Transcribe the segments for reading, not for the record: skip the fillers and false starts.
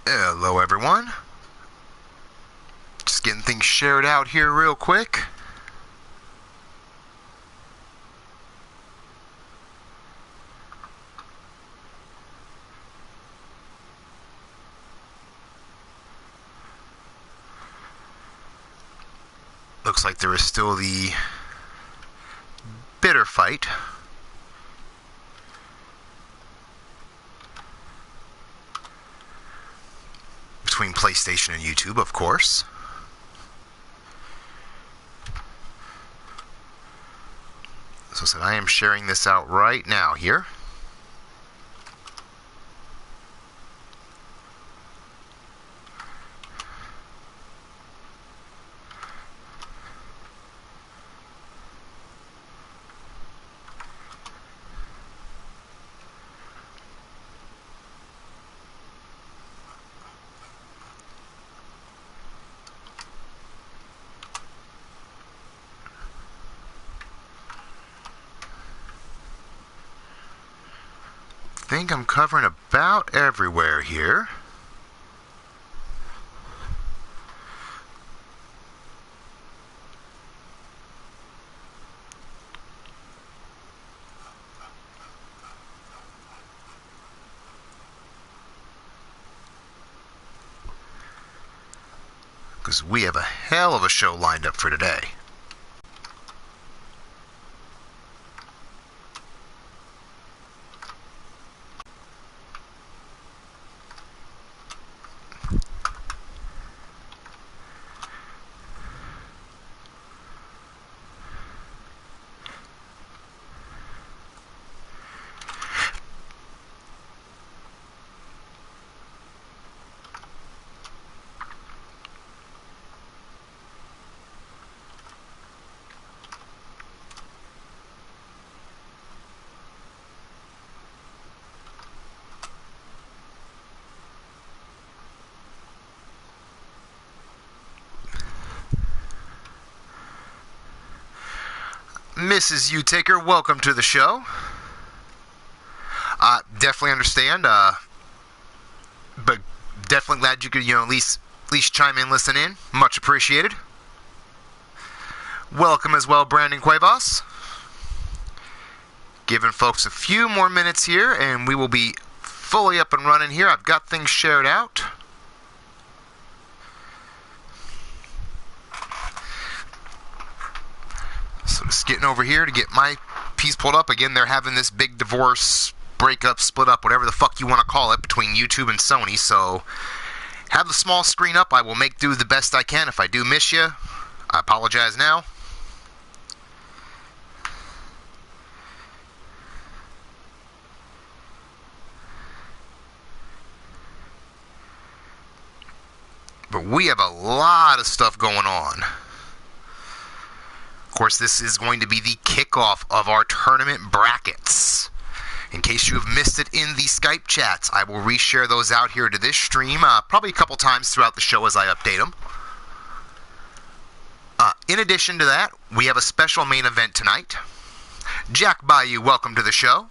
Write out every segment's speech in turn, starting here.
Hello everyone. Just getting things shared out here real quick. Looks like there is still the bitter fight between PlayStation and YouTube, of course. So I am sharing this out right now here. I think I'm covering about everywhere here. Because we have a hell of a show lined up for today. Mrs. Utaker, welcome to the show. Definitely understand, but definitely glad you could, at least chime in, listen in. Much appreciated. Welcome as well, Brandon Cuevas. Giving folks a few more minutes here, and we will be fully up and running here. I've got things shared out. So just getting over here to get my piece pulled up. Again, they're having this big divorce, breakup, split up, whatever the fuck you want to call it, between YouTube and Sony. So have the small screen up. I will make do the best I can. If I do miss you, I apologize now. But we have a lot of stuff going on. Of course, this is going to be the kickoff of our tournament brackets. In case you have missed it in the Skype chats, I will reshare those out here to this stream, probably a couple times throughout the show as I update them. In addition to that, we have a special main event tonight. Jack Bayou, welcome to the show.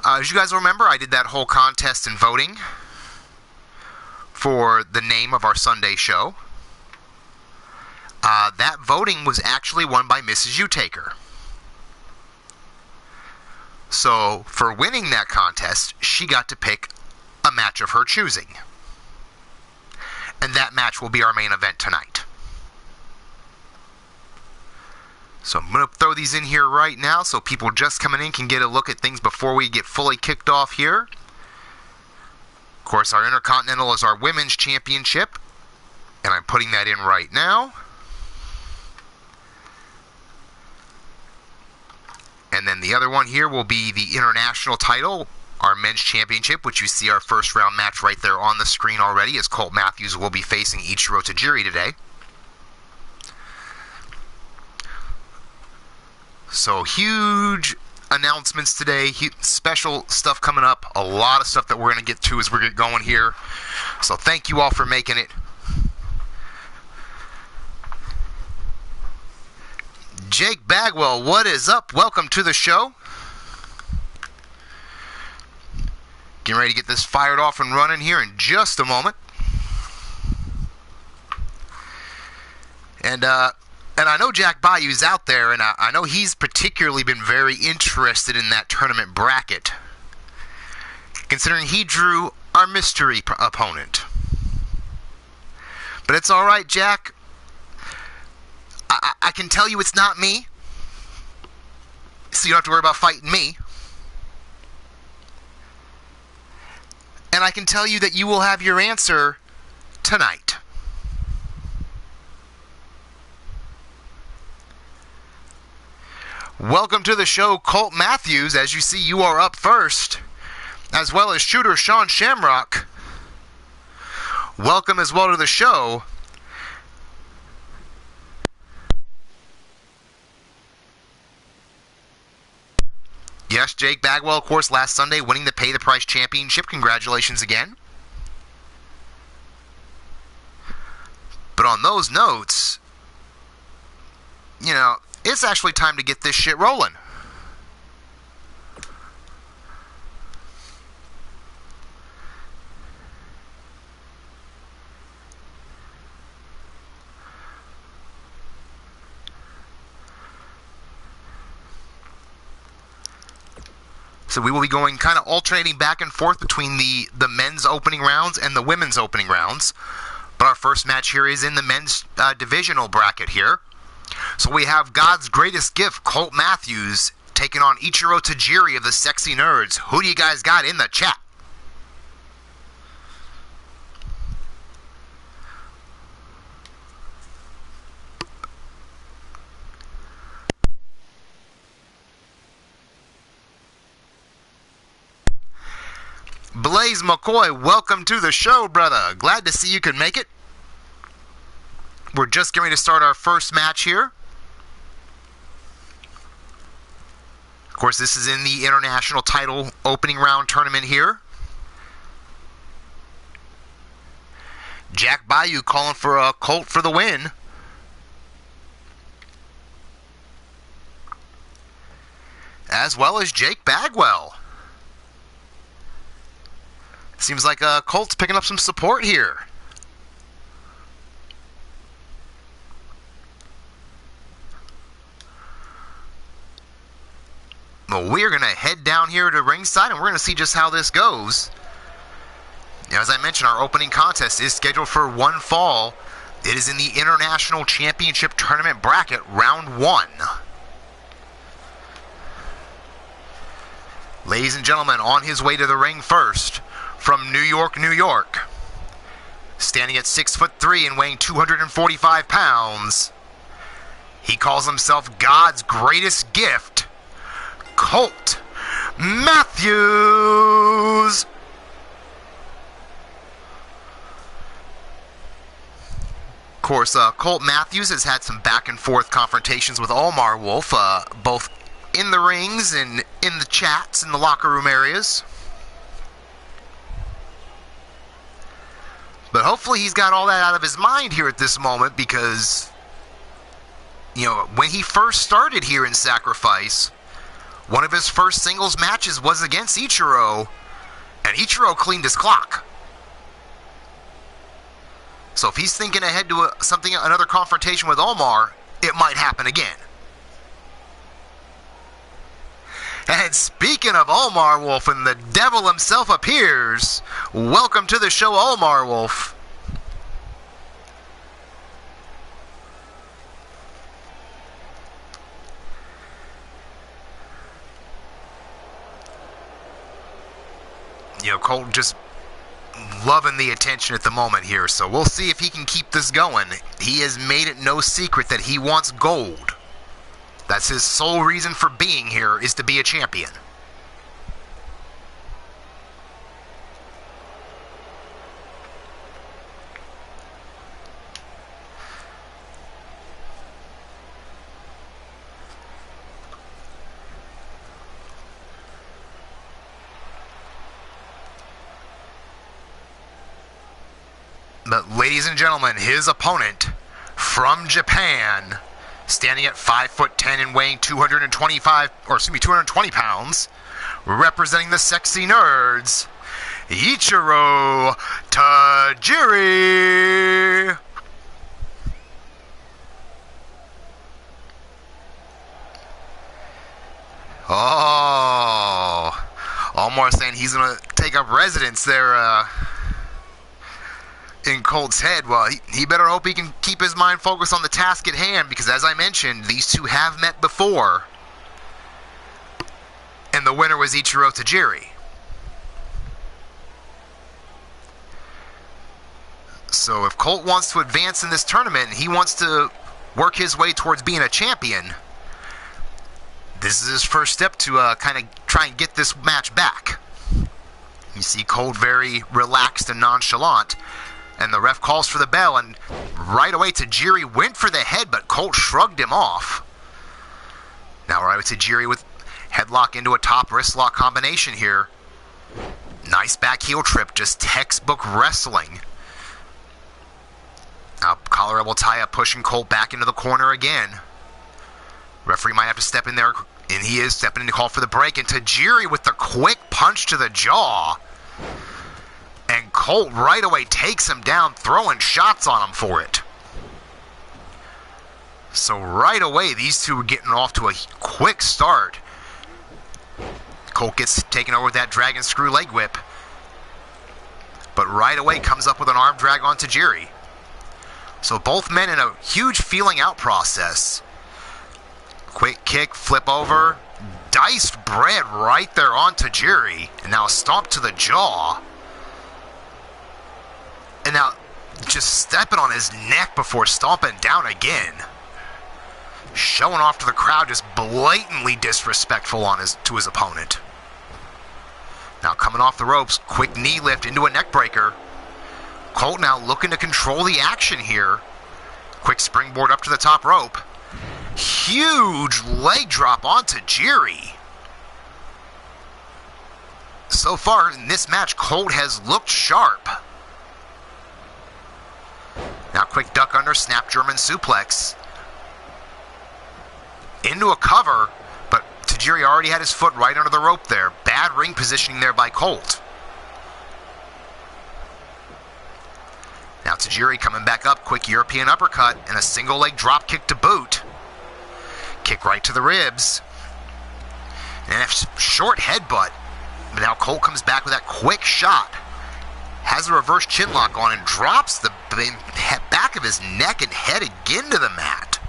As you guys remember, I did that whole contest and voting for the name of our Sunday show. That voting was actually won by Mrs. Utaker. So, for winning that contest, she got to pick a match of her choosing. And that match will be our main event tonight. So I'm going to throw these in here right now so people just coming in can get a look at things before we get fully kicked off here. Of course, our Intercontinental is our Women's Championship. And I'm putting that in right now. And then the other one here will be the International title, our Men's Championship, which you see our first round match right there on the screen already, as Colt Matthews will be facing Ichiro Tajiri today. So huge announcements today, special stuff coming up, a lot of stuff that we're going to get to as we get going here. So thank you all for making it. Jake Bagwell, what is up? Welcome to the show. Getting ready to get this fired off and running here in just a moment. And I know Jack Bayou's out there, and I know he's particularly been very interested in that tournament bracket, considering he drew our mystery opponent. But it's all right, Jack. I can tell you it's not me, so you don't have to worry about fighting me. And I can tell you that you will have your answer tonight. Welcome to the show, Colt Matthews. As you see, you are up first, as well as shooter Sean Shamrock. Welcome as well to the show. Yes, Jake Bagwell, of course, last Sunday winning the Pay the Price Championship. Congratulations again. But on those notes, you know, it's actually time to get this shit rolling. So we will be going kind of alternating back and forth between the men's opening rounds and the women's opening rounds. But our first match here is in the men's divisional bracket here. So we have God's Greatest Gift, Colt Matthews, taking on Ichiro Tajiri of the Sexy Nerds. Who do you guys got in the chat? Blaze McCoy, welcome to the show, brother. Glad to see you could make it. We're just going to start our first match here. Of course, this is in the international title opening round tournament here. Jack Bayou calling for a Colt for the win. As well as Jake Bagwell. Seems like Colt's picking up some support here. Well, we're going to head down here to ringside, and we're going to see just how this goes. As I mentioned, our opening contest is scheduled for one fall. It is in the International Championship Tournament bracket, round 1. Ladies and gentlemen, on his way to the ring first, from New York, New York, standing at 6'3" and weighing 245 pounds, he calls himself God's Greatest Gift, Colt Matthews. Of course, Colt Matthews has had some back and forth confrontations with Omar Wolf, both in the rings and in the chats in the locker room areas. But hopefully he's got all that out of his mind here at this moment, because, you know, when he first started here in Sacrifice, one of his first singles matches was against Ichiro, and Ichiro cleaned his clock. So if he's thinking ahead to another confrontation with Omar, it might happen again. And speaking of Omar Wolf, and the devil himself appears, welcome to the show, Omar Wolf. You know, Colt just loving the attention at the moment here, so we'll see if he can keep this going. He has made it no secret that he wants gold. That's his sole reason for being here, is to be a champion. But ladies and gentlemen, his opponent from Japan, standing at 5'10" and weighing 220 pounds, representing the Sexy Nerds, Ichiro Tajiri. Oh, Omar saying he's going to take up residence there in Colt's head. Well, he better hope he can keep his mind focused on the task at hand, because as I mentioned, these two have met before, and the winner was Ichiro Tajiri. So if Colt wants to advance in this tournament and he wants to work his way towards being a champion, this is his first step to kind of try and get this match back. You see Colt very relaxed and nonchalant, and the ref calls for the bell, and right away Tajiri went for the head, but Colt shrugged him off. Now right away Tajiri with headlock into a top wrist lock combination here. Nice back heel trip, just textbook wrestling. Now collar elbow tie-up, pushing Colt back into the corner again. Referee might have to step in there, and he is stepping in to call for the break, and Tajiri with the quick punch to the jaw. And Colt right away takes him down, throwing shots on him for it. So right away, these two are getting off to a quick start. Colt gets taken over with that dragon screw leg whip, but right away comes up with an arm drag on Tajiri. So both men in a huge feeling out process. Quick kick, flip over, diced bread right there on Tajiri, and now a stomp to the jaw. And now just stepping on his neck before stomping down again. Showing off to the crowd, just blatantly disrespectful to his opponent. Now coming off the ropes, quick knee lift into a neck breaker. Colt now looking to control the action here. Quick springboard up to the top rope. Huge leg drop on Tajiri. So far in this match, Colt has looked sharp. Now quick duck under, snap German suplex. Into a cover, but Tajiri already had his foot right under the rope there. Bad ring positioning there by Colt. Now Tajiri coming back up, quick European uppercut, and a single leg drop kick to boot. Kick right to the ribs. And a short headbutt. But now Colt comes back with that quick shot. Has a reverse chin lock on and drops the back of his neck and head again to the mat.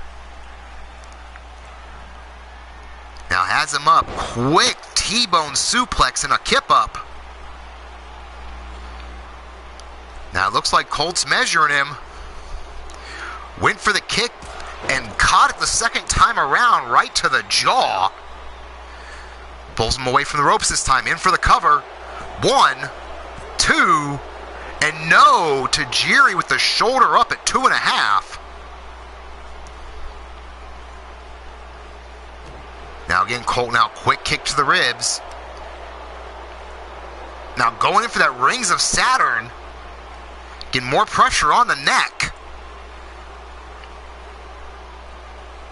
Now has him up. Quick T-bone suplex and a kip up. Now it looks like Colt's measuring him. Went for the kick and caught it the second time around right to the jaw. Pulls him away from the ropes this time. In for the cover. 1, 2, and no. Tajiri with the shoulder up at 2.5. Now again, Colt now quick kick to the ribs. Now going in for that Rings of Saturn. Getting more pressure on the neck.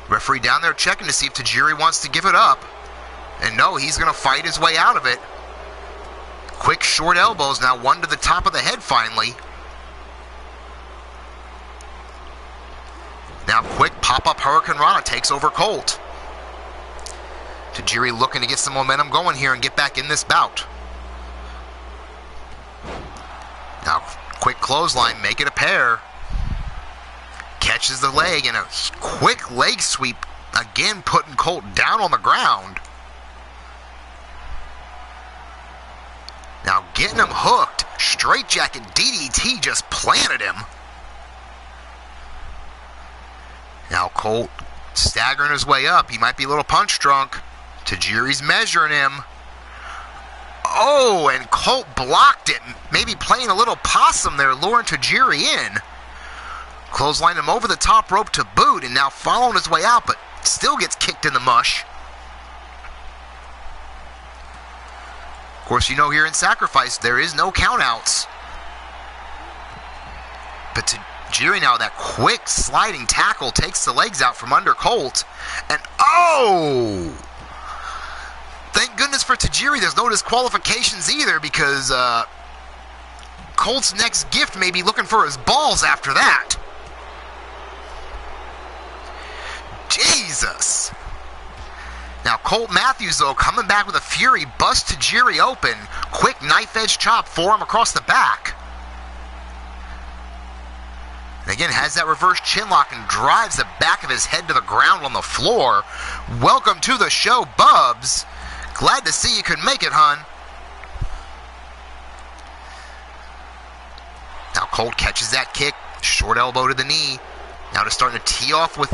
Referee down there checking to see if Tajiri wants to give it up. And no, he's going to fight his way out of it. Quick short elbows, now one to the top of the head finally. Now quick pop-up Hurricane Rana takes over Colt. Tajiri looking to get some momentum going here and get back in this bout. Now quick clothesline, make it a pair. Catches the leg and a quick leg sweep, again putting Colt down on the ground. Now getting him hooked, straight jacket DDT just planted him. Now Colt staggering his way up, he might be a little punch drunk. Tajiri's measuring him. Oh, and Colt blocked it, maybe playing a little possum there, luring Tajiri in. Clotheslined him over the top rope to boot, and now following his way out, but still gets kicked in the mush. Of course, you know here in Sacrifice, there is no countouts. But Tajiri now, that quick sliding tackle takes the legs out from under Colt. And oh! Thank goodness for Tajiri, there's no disqualifications either, because Colt's next gift may be looking for his balls after that. Jesus. Now Colt Matthews, though, coming back with a fury, busts Tajiri open. Quick knife edge chop for him across the back. And again, has that reverse chin lock and drives the back of his head to the ground on the floor. Welcome to the show, Bubs. Glad to see you could make it, hun. Now Colt catches that kick, short elbow to the knee. Now just starting to tee off with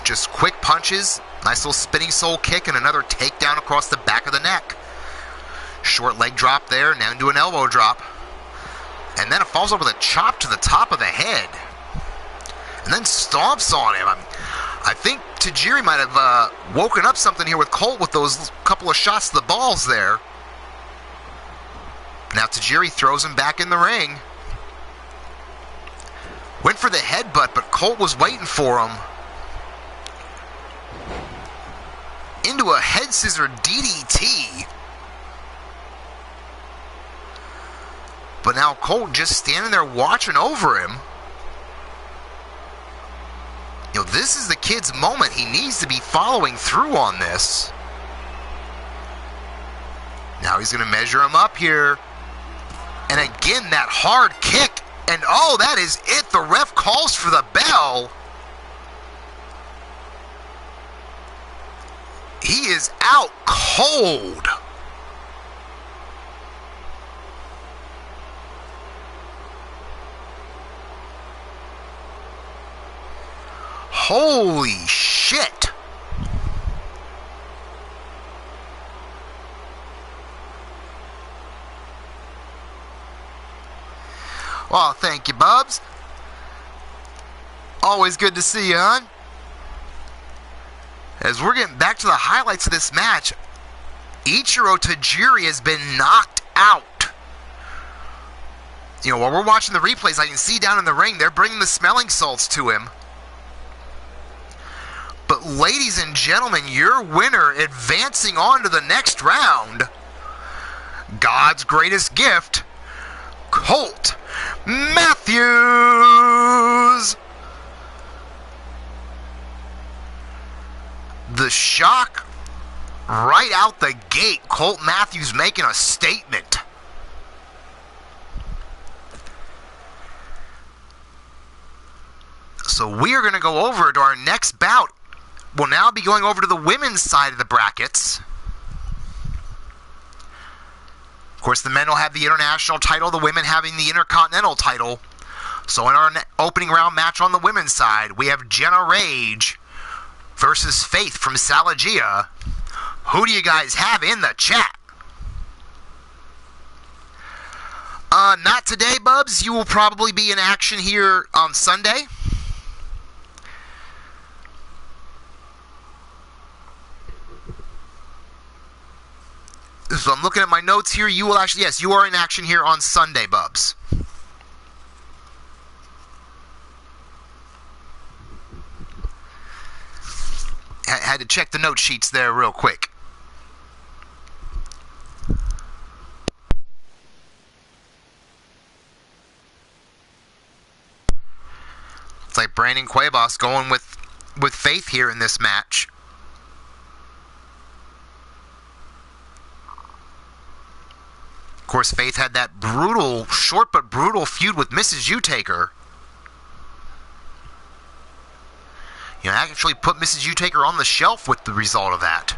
just quick punches. Nice little spinning soul kick and another takedown across the back of the neck. Short leg drop there, now into an elbow drop. And then it falls over with a chop to the top of the head. And then stomps on him. I think Tajiri might have woken up something here with Colt with those couple of shots to the balls there. Now Tajiri throws him back in the ring. Went for the headbutt, but Colt was waiting for him. Into a head scissor DDT. But now Colt just standing there watching over him. You know, this is the kid's moment. He needs to be following through on this. Now he's going to measure him up here. And again, that hard kick. And oh, that is it. The ref calls for the bell. He is out cold. Holy shit. Well, thank you, Bubs. Always good to see you, hon. As we're getting back to the highlights of this match, Ichiro Tajiri has been knocked out. You know, while we're watching the replays, I can see down in the ring, they're bringing the smelling salts to him. But ladies and gentlemen, your winner advancing on to the next round, God's greatest gift, Colt Matthews. The shock right out the gate. Colt Matthews making a statement. So we are going to go over to our next bout. We'll now be going over to the women's side of the brackets. Of course, the men will have the international title, the women having the intercontinental title. So in our opening round match on the women's side, we have Jenna Rage versus Faith from Salagia. Who do you guys have in the chat? Not today, Bubs. You will probably be in action here on Sunday. So I'm looking at my notes here. You will actually, yes, you are in action here on Sunday, Bubs. Had to check the note sheets there real quick. It's like Brandon Cuevas going with Faith here in this match. Of course, Faith had that brutal, short but brutal feud with Mrs. Utaker. You know, actually put Mrs. Utaker on the shelf with the result of that.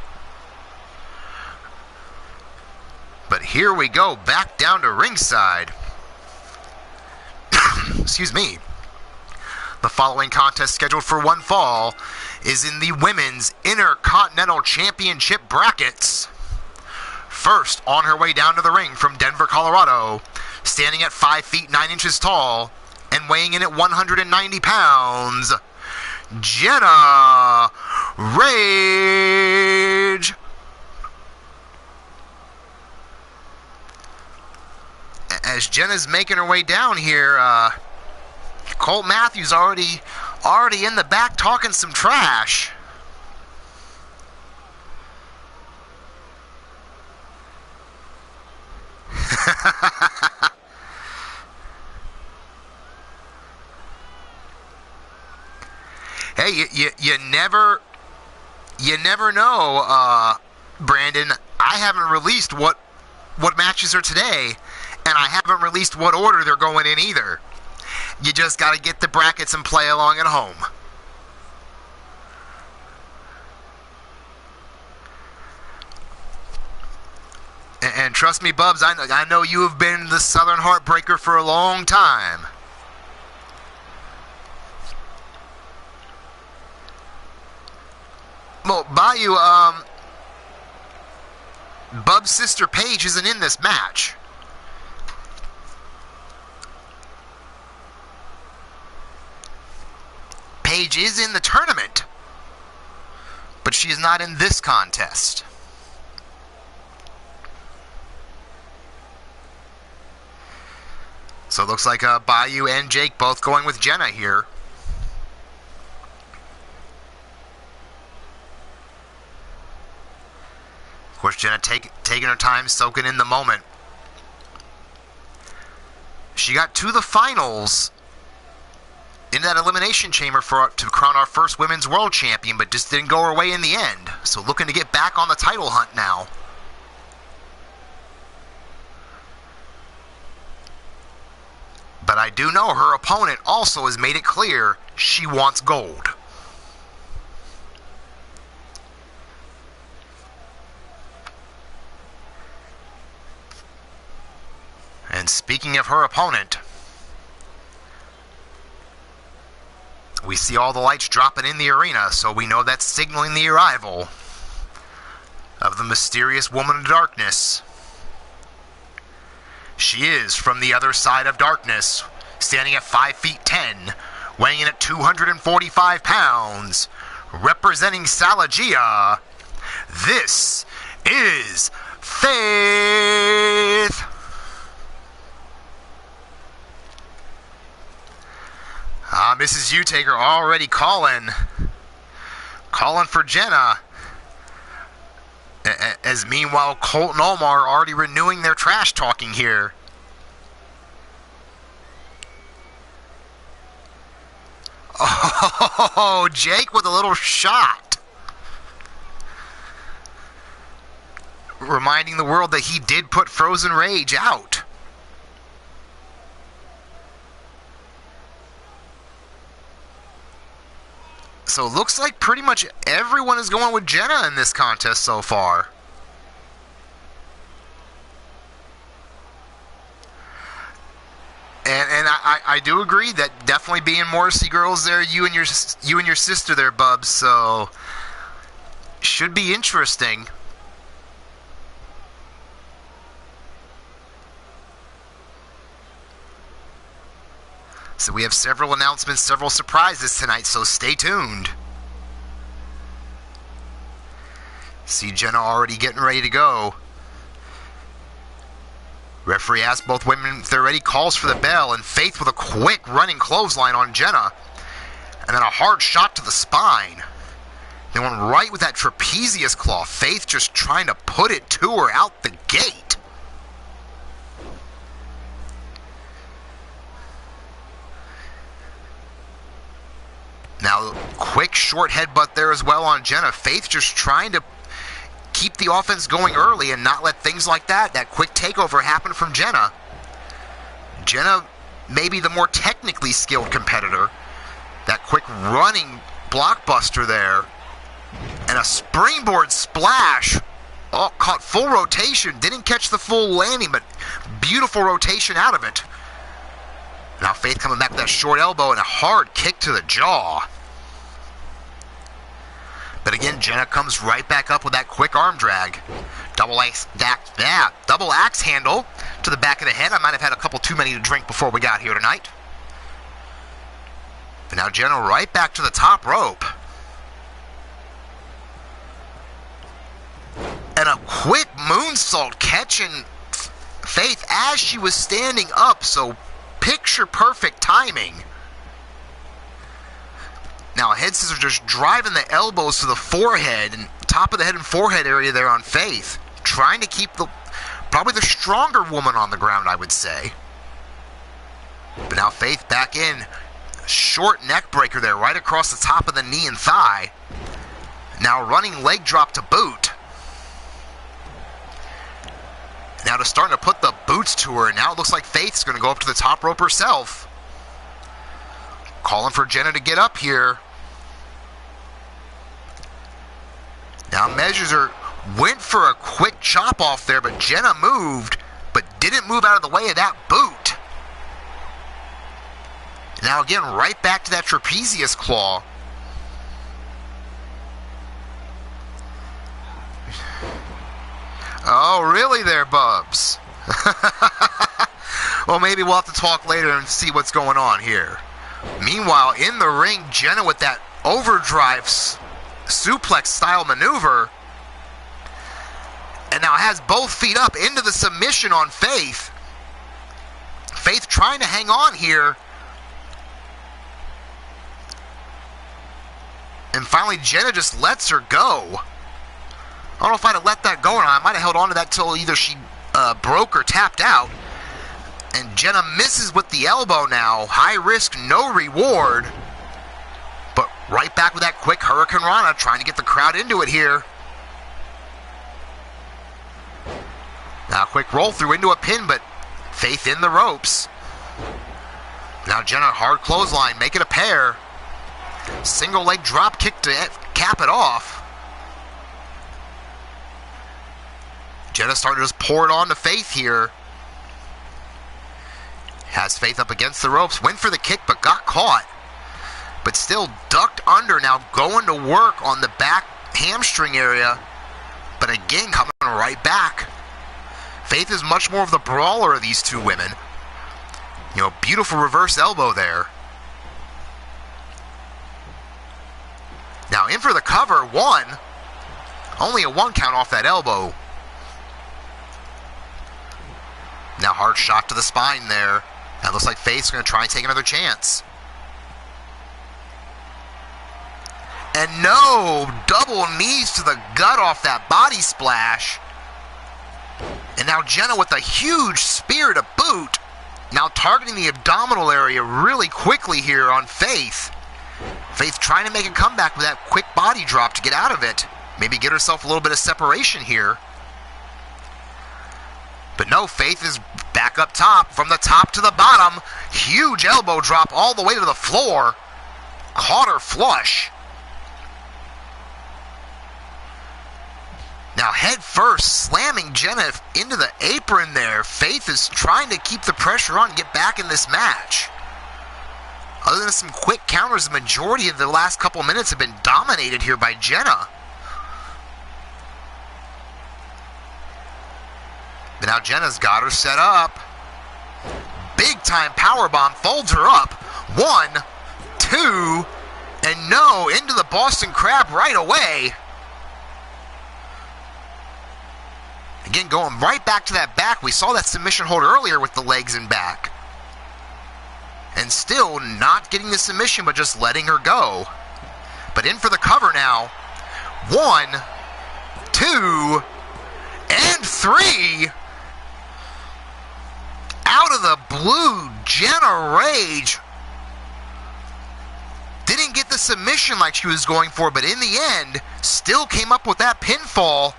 But here we go, back down to ringside. Excuse me. The following contest scheduled for one fall is in the Women's Intercontinental Championship brackets. First, on her way down to the ring from Denver, Colorado, standing at 5 feet 9 inches tall and weighing in at 190 pounds, Jenna Rage. As Jenna's making her way down here, Colt Matthews already in the back talking some trash. Hey, you never know, Brandon. I haven't released what matches are today, and I haven't released what order they're going in either. You just got to get the brackets and play along at home. And trust me, Bubs, I know you have been the Southern Heartbreaker for a long time. Well, Bayou, Bub's sister Paige isn't in this match. Paige is in the tournament, but she is not in this contest. So it looks like Bayou and Jake both going with Jenna here. Of course, Jenna taking her time, soaking in the moment. She got to the finals in that elimination chamber to crown our first women's world champion, but just didn't go her way in the end. So looking to get back on the title hunt now. But I do know her opponent also has made it clear she wants gold. And speaking of her opponent, we see all the lights dropping in the arena, so we know that's signaling the arrival of the mysterious woman of darkness. She is from the other side of darkness, standing at 5 feet 10, weighing in at 245 pounds, representing Salagia. This is Faith. Mrs. Utaker already calling for Jenna. As meanwhile, Colt and Omar are already renewing their trash talking here. Oh, Jake with a little shot. Reminding the world that he did put Frozen Rage out. So it looks like pretty much everyone is going with Jenna in this contest so far. And I do agree that definitely being Morrissey girls there, you and your sister there, Bubs, so should be interesting. So we have several announcements, several surprises tonight, so stay tuned. See Jenna already getting ready to go. Referee asks both women if they're ready, calls for the bell, and Faith with a quick running clothesline on Jenna. And then a hard shot to the spine. They went right with that trapezius claw. Faith just trying to put it to her out the gate. Now, quick short headbutt there as well on Jenna. Faith just trying to keep the offense going early and not let things like that quick takeover happen from Jenna. Jenna may be the more technically skilled competitor. That quick running blockbuster there. And a springboard splash. Oh, caught full rotation. Didn't catch the full landing, but beautiful rotation out of it. Now Faith coming back with that short elbow and a hard kick to the jaw. But again, Jenna comes right back up with that quick arm drag. Double axe handle to the back of the head. I might have had a couple too many to drink before we got here tonight. But now Jenna right back to the top rope. And a quick moonsault catching Faith as she was standing up. So picture perfect timing. Now head scissors just driving the elbows to the forehead and top of the head and forehead area there on Faith. Trying to keep probably the stronger woman on the ground, I would say. But now Faith back in. Short neck breaker there, right across the top of the knee and thigh. Now running leg drop to boot. Now to starting to put the boots to her. Now it looks like Faith's going to go up to the top rope herself. Calling for Jenna to get up here. Now measures her. Went for a quick chop off there, but Jenna moved, but didn't move out of the way of that boot. Now again, right back to that trapezius claw. Oh, really there, Bubs? Well, maybe we'll have to talk later and see what's going on here. Meanwhile, in the ring, Jenna with that overdrive suplex style maneuver. And now has both feet up into the submission on Faith. Faith trying to hang on here. And finally, Jenna just lets her go. I don't know if I'd have let that go or not. I might have held on to that till either she broke or tapped out. And Jenna misses with the elbow now. High risk, no reward. But right back with that quick Hurricane Rana, trying to get the crowd into it here. Now a quick roll through into a pin, but Faith in the ropes. Now Jenna, hard clothesline, make it a pair. Single leg drop kick to cap it off. Jenna starting to just pour it on to Faith here. Has Faith up against the ropes. Went for the kick, but got caught. But still ducked under. Now going to work on the back hamstring area. But again, coming right back. Faith is much more of the brawler of these two women. You know, beautiful reverse elbow there. Now in for the cover, one. Only a 1 count off that elbow. Now hard shot to the spine there. That looks like Faith's going to try and take another chance. And no, double knees to the gut off that body splash. And now Jenna with a huge spear to boot. Now targeting the abdominal area really quickly here on Faith. Faith trying to make a comeback with that quick body drop to get out of it. Maybe get herself a little bit of separation here. But no, Faith is back up top, from the top to the bottom. Huge elbow drop all the way to the floor. Caught her flush. Now head first, slamming Jenna into the apron there. Faith is trying to keep the pressure on and get back in this match. Other than some quick counters, the majority of the last couple minutes have been dominated here by Jenna. But now Jenna's got her set up. Big time powerbomb, folds her up. 1, 2, and no, into the Boston Crab right away. Again, going right back to that back. We saw that submission hold earlier with the legs and back. And still not getting the submission, but just letting her go. But in for the cover now. 1, 2, and 3. Out of the blue, Jenna Rage didn't get the submission like she was going for, but in the end, still came up with that pinfall.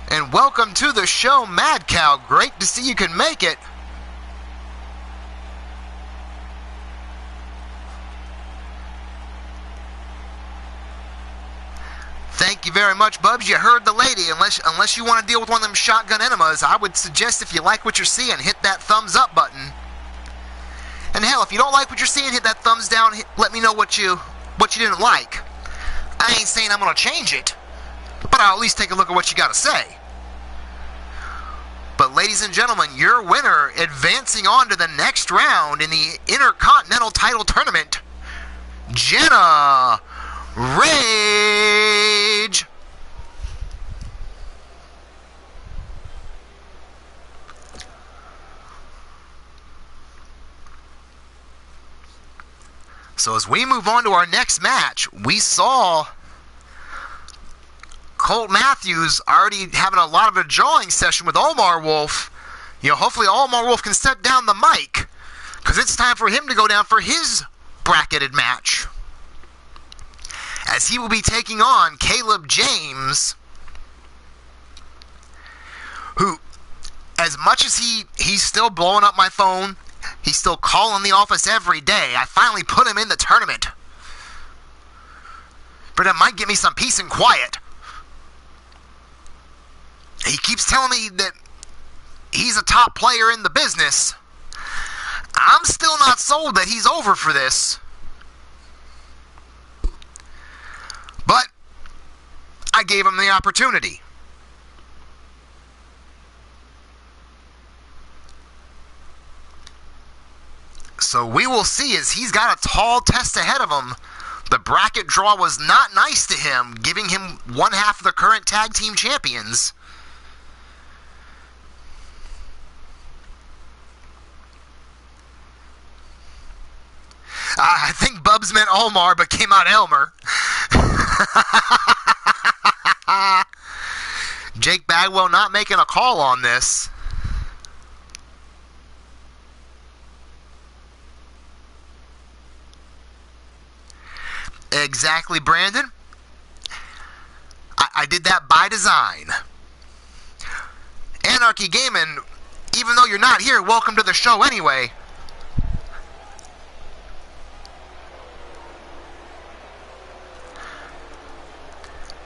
And welcome to the show, Mad Cow. Great to see you can make it. Thank you very much, Bubs. You heard the lady. Unless you want to deal with one of them shotgun enemas, I would suggest if you like what you're seeing, hit that thumbs up button. And hell, if you don't like what you're seeing, hit that thumbs down. Let me know what you didn't like. I ain't saying I'm going to change it, but I'll at least take a look at what you got to say. But ladies and gentlemen, your winner, advancing on to the next round in the Intercontinental title tournament, Jenna Rage. So as we move on to our next match, we saw Colt Matthews already having a lot of a jawing session with Omar Wolf. Hopefully Omar Wolf can set down the mic, because it's time for him to go down for his bracketed match, as he will be taking on Caleb James, who, as much as he's still blowing up my phone, he's still calling the office every day. I finally put him in the tournament. But that might give me some peace and quiet. He keeps telling me that he's a top player in the business. I'm still not sold that he's over for this. But I gave him the opportunity. So we will see, as he's got a tall test ahead of him. The bracket draw was not nice to him, giving him one half of the current tag team champions. I think Bubs meant Omar, but came out Elmer. Jake Bagwell not making a call on this. Exactly, Brandon. I did that by design. Anarchy Gaming, even though you're not here, welcome to the show anyway.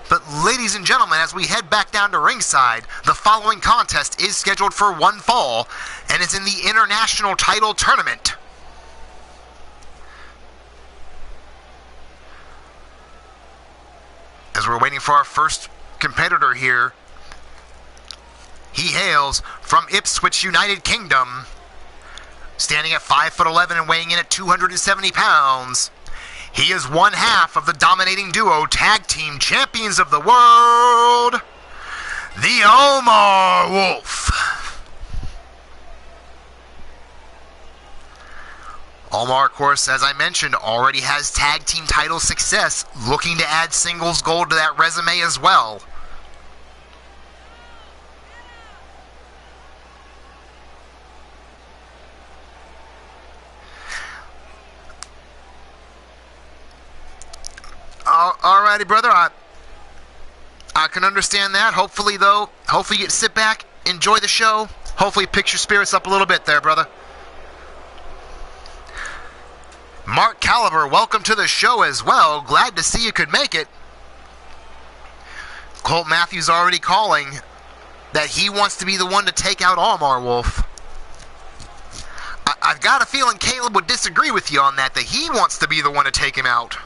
But ladies and gentlemen, as we head back down to ringside, the following contest is scheduled for one fall, and it's in the International Title Tournament. As we're waiting for our first competitor here, he hails from Ipswich, United Kingdom, standing at 5'11" and weighing in at 270 pounds. He is one half of the dominating duo tag team champions of the world, the Omar Wolf. Omar, of course, as I mentioned, already has tag team title success, looking to add singles gold to that resume as well. Alrighty, brother, I can understand that. Hopefully you get to sit back, enjoy the show. Hopefully it picks your spirits up a little bit there, brother. Mark Caliber, welcome to the show as well. Glad to see you could make it. Colt Matthews already calling that he wants to be the one to take out Omar Wolf. I've got a feeling Caleb would disagree with you on that he wants to be the one to take him out.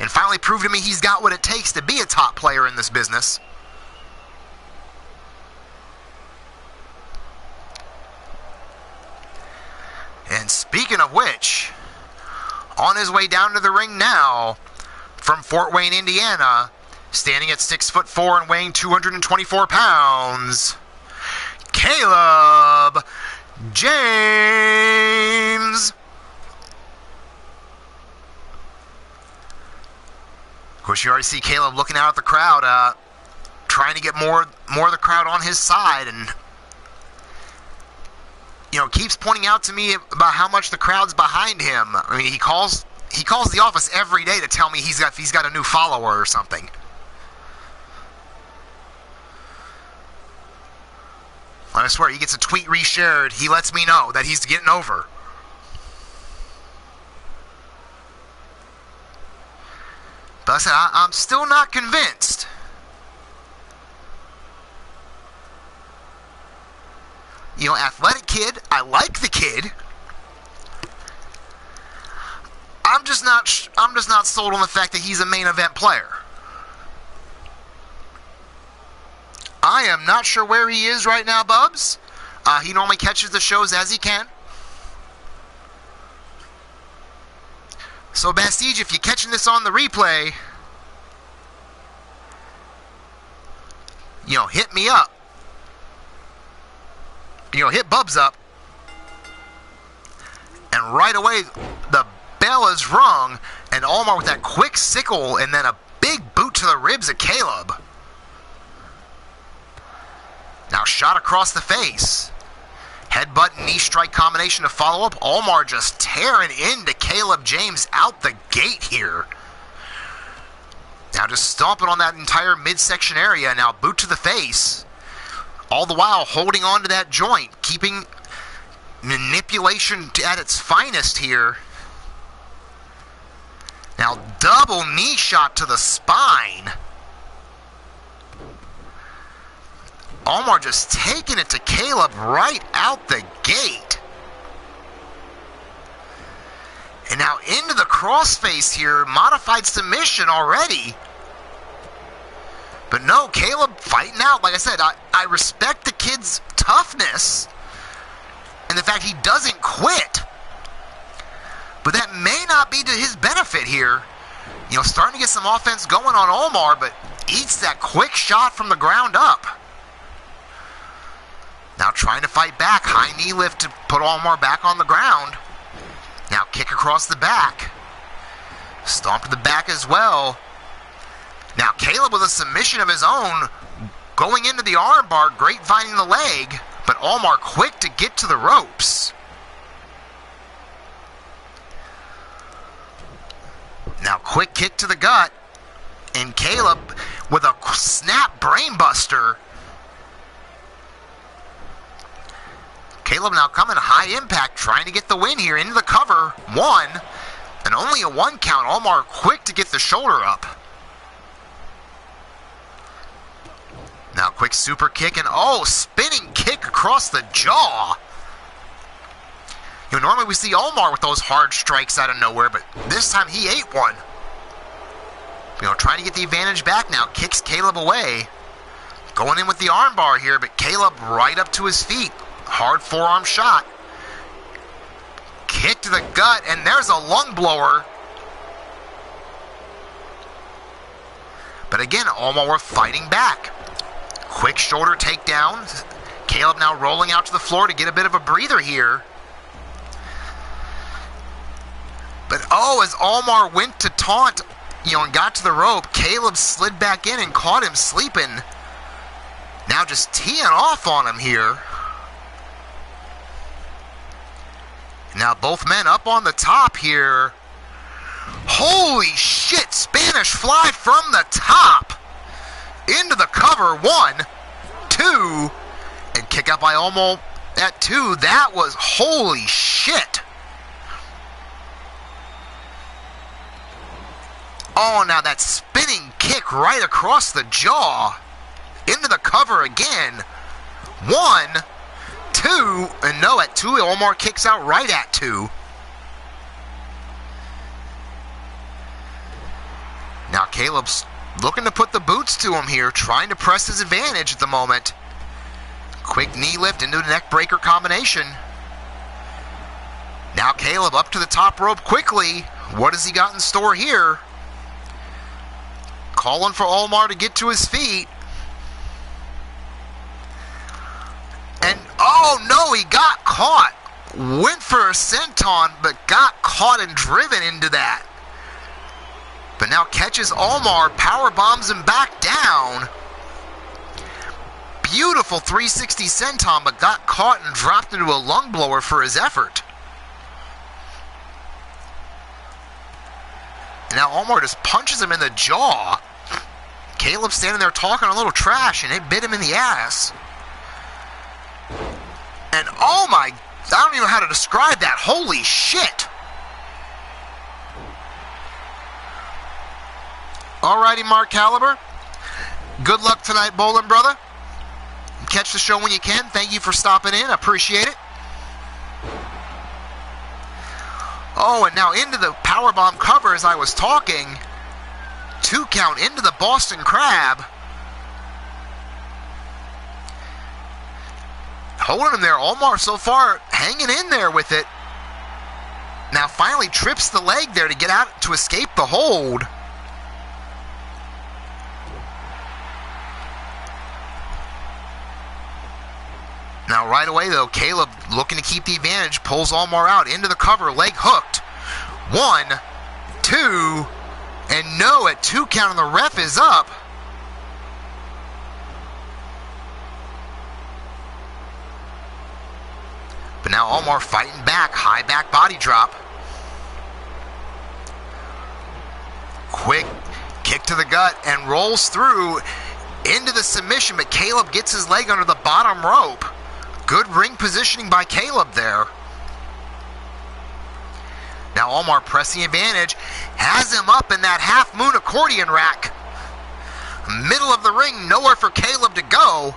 And finally prove to me he's got what it takes to be a top player in this business. And speaking of which, on his way down to the ring now, from Fort Wayne, Indiana, standing at 6'4" and weighing 224 pounds, Caleb James. Of course, you already see Caleb looking out at the crowd, trying to get more of the crowd on his side, and keeps pointing out to me about how much the crowd's behind him. I mean, he calls the office every day to tell me he's got a new follower or something. I swear, he gets a tweet reshared, he lets me know that he's getting over. But I said, I'm still not convinced. Athletic kid, I like the kid. I'm just not sold on the fact that he's a main event player. I am not sure where he is right now, Bubs. He normally catches the shows as he can. So, Bastige, if you're catching this on the replay, hit me up. Hit Bubs up. And right away, the bell is rung, and Omar with that quick sickle and then a big boot to the ribs of Caleb. Now shot across the face. Headbutt and knee strike combination to follow up. Omar just tearing into Caleb James out the gate here. Now just stomping on that entire midsection area. Now boot to the face. All the while holding on to that joint. Keeping manipulation at its finest here. Now double knee shot to the spine. Omar just taking it to Caleb right out the gate. And now into the crossface here. Modified submission already. But no, Caleb fighting out. Like I said, I respect the kid's toughness and the fact he doesn't quit. But that may not be to his benefit here. You know, starting to get some offense going on Omar, but eats that quick shot from the ground up. Now trying to fight back. High knee lift to put Omar back on the ground. Now kick across the back. Stomp to the back as well. Now Caleb with a submission of his own. Going into the armbar, grapevining the leg. But Omar quick to get to the ropes. Now quick kick to the gut. And Caleb with a snap brainbuster. Caleb now coming high impact, trying to get the win here into the cover. One, and only a 1 count. Omar quick to get the shoulder up. Now quick super kick and spinning kick across the jaw. You know, normally we see Omar with those hard strikes out of nowhere, but this time he ate one. You know, trying to get the advantage back now. Kicks Caleb away. Going in with the armbar here, but Caleb right up to his feet. Hard forearm shot. Kick to the gut, and there's a lung blower. But again, Omar fighting back. Quick shoulder takedown. Caleb now rolling out to the floor to get a bit of a breather here. But as Omar went to taunt, and got to the rope, Caleb slid back in and caught him sleeping. Now just teeing off on him here. Now both men up on the top here. Holy shit, Spanish fly from the top. Into the cover, 1, 2, and kick out by Omar at 2. That was holy shit. Now that spinning kick right across the jaw. Into the cover again. 1, 2, and no, at 2, Omar kicks out right at 2. Now Caleb's looking to put the boots to him here, trying to press his advantage at the moment. Quick knee lift into the neck breaker combination. Now Caleb up to the top rope quickly. What has he got in store here? Calling for Omar to get to his feet. And no, he got caught. Went for a senton, but got caught and driven into that. But now catches Omar, power bombs him back down. Beautiful 360 senton, but got caught and dropped into a lung blower for his effort. And now Omar just punches him in the jaw. Caleb standing there talking a little trash, and it bit him in the ass. And I don't even know how to describe that. Holy shit. Alrighty, Mark Caliber. Good luck tonight, bowling brother. Catch the show when you can. Thank you for stopping in. I appreciate it. And now into the powerbomb cover as I was talking. 2 count into the Boston Crab. Holding him there. Omar so far hanging in there with it. Now finally trips the leg there to get out to escape the hold. Now right away though, Caleb looking to keep the advantage, pulls Omar out into the cover, leg hooked. 1, 2, and no, at 2 count, and the ref is up. Now Omar fighting back, high back body drop. Quick kick to the gut and rolls through into the submission, but Caleb gets his leg under the bottom rope. Good ring positioning by Caleb there. Now Omar pressing advantage, has him up in that half moon accordion rack. Middle of the ring, nowhere for Caleb to go.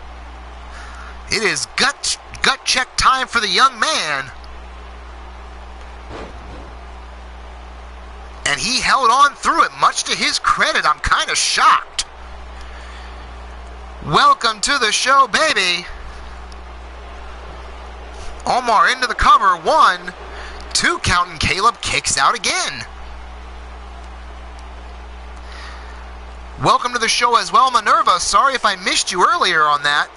It is gut check time for the young man. And he held on through it, much to his credit. I'm kind of shocked. Welcome to the show, baby. Omar into the cover. 1, 2 count, and Caleb kicks out again. Welcome to the show as well, Minerva. Sorry if I missed you earlier on that.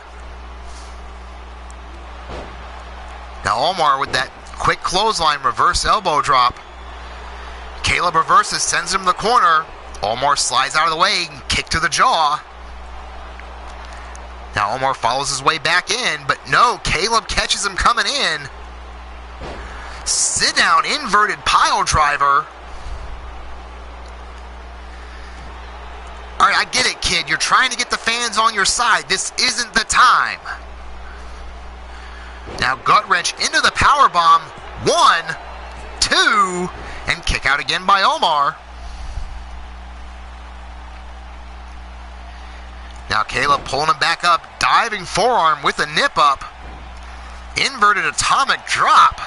Now Omar with that quick clothesline, reverse elbow drop. Caleb reverses, sends him to the corner. Omar slides out of the way, kick to the jaw. Now Omar follows his way back in, but no, Caleb catches him coming in. Sit down, inverted pile driver. Alright, I get it, kid. You're trying to get the fans on your side. This isn't the time. Now gut wrench into the power bomb. 1, 2, and kick out again by Omar. Now Caleb pulling him back up, diving forearm with a nip up. Inverted atomic drop.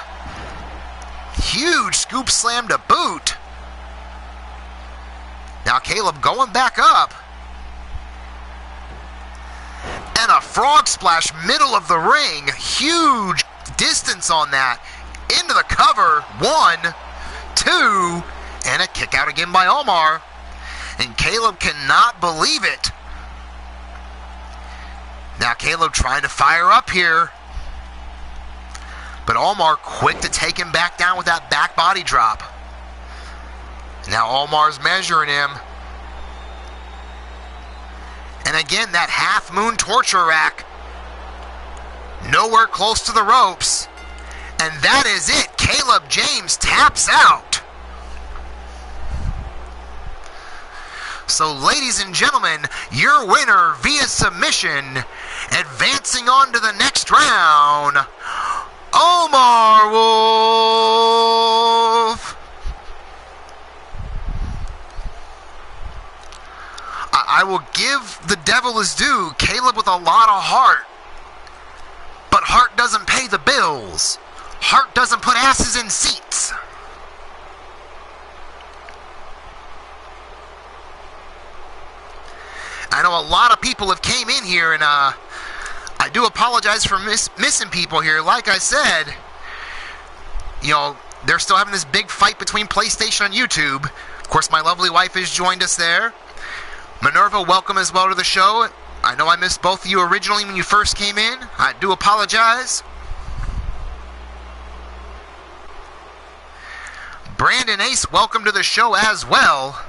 Huge scoop slam to boot. Now Caleb going back up. And a frog splash middle of the ring. Huge distance on that. Into the cover. 1, 2, and a kick out again by Omar. And Caleb cannot believe it. Now Caleb trying to fire up here. But Omar quick to take him back down with that back body drop. Now Omar's measuring him. And again, that half moon torture rack. Nowhere close to the ropes. And that is it. Caleb James taps out. So, ladies and gentlemen, your winner via submission, advancing on to the next round, Omar Wolf. I will give the devil his due. Caleb with a lot of heart. But heart doesn't pay the bills. Heart doesn't put asses in seats. I know a lot of people have came in here, and I do apologize for missing people here. Like I said, you know, they're still having this big fight between PlayStation and YouTube. Of course, my lovely wife has joined us there. Minerva, welcome as well to the show. I know I missed both of you originally when you first came in. I do apologize. Brandon Ace, welcome to the show as well.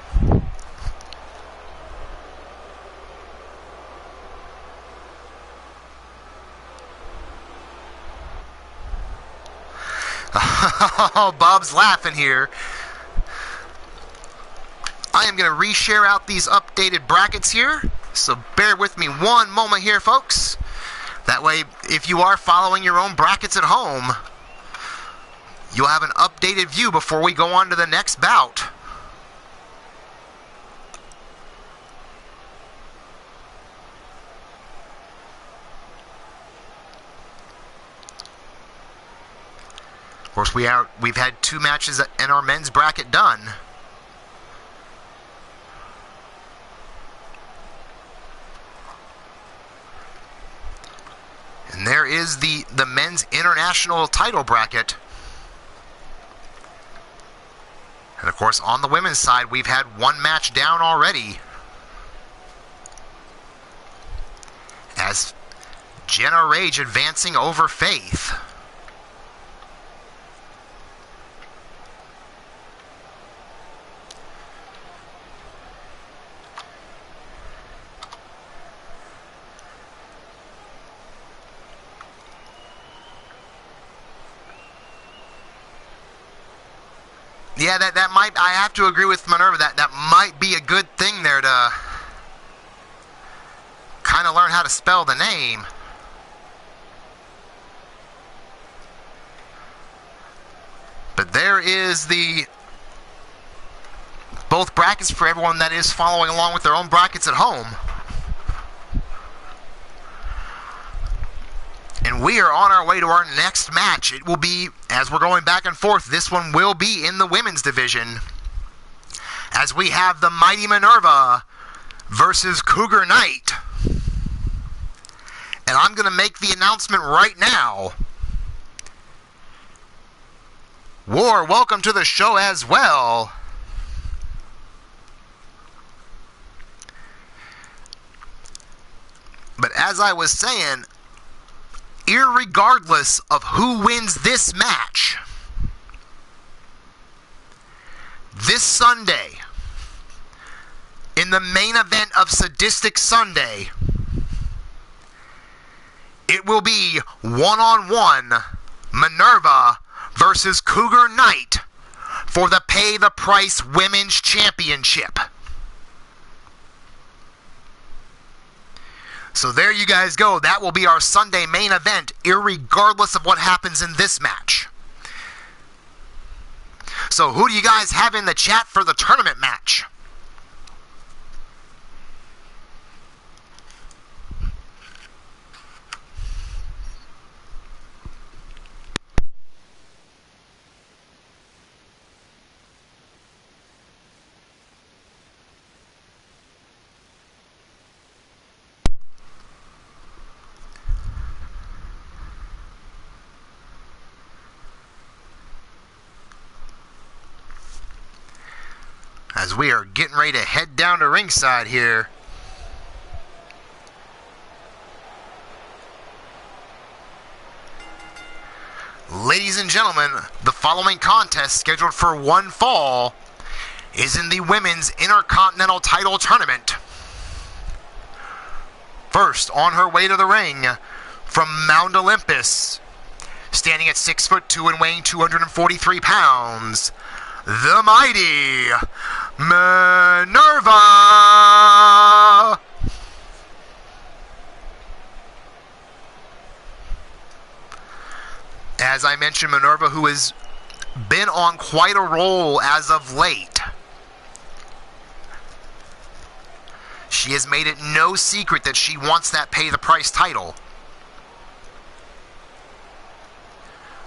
Oh, Bob's laughing here. I am going to reshare out these updated brackets here, so bear with me one moment here, folks. That way, if you are following your own brackets at home, you'll have an updated view before we go on to the next bout. Of course, we've had 2 matches in our men's bracket done. And there is the men's international title bracket. And of course, on the women's side, we've had 1 match down already. As Jenna Rage advancing over Faith. Yeah, that might, I have to agree with Minerva, that might be a good thing there to kind of learn how to spell the name. But there is the both brackets for everyone that is following along with their own brackets at home. And we are on our way to our next match. It will be, as we're going back and forth, this one will be in the women's division, as we have the Mighty Minerva versus Cougar Knight. And I'm going to make the announcement right now. War, welcome to the show as well. But as I was saying, irregardless of who wins this match, this Sunday, in the main event of Sadistic Sunday, it will be one-on-one Minerva versus Cougar Knight for the Pay the Price Women's Championship. So there you guys go. That will be our Sunday main event, irregardless of what happens in this match. So who do you guys have in the chat for the tournament match? As we are getting ready to head down to ringside here. Ladies and gentlemen, the following contest, scheduled for one fall, is in the Women's Intercontinental Title Tournament. First, on her way to the ring, from Mount Olympus, standing at 6'2" and weighing 243 pounds, the Mighty Minerva. As I mentioned, Minerva, who has been on quite a roll as of late. She has made it no secret that she wants that Pay the Price title.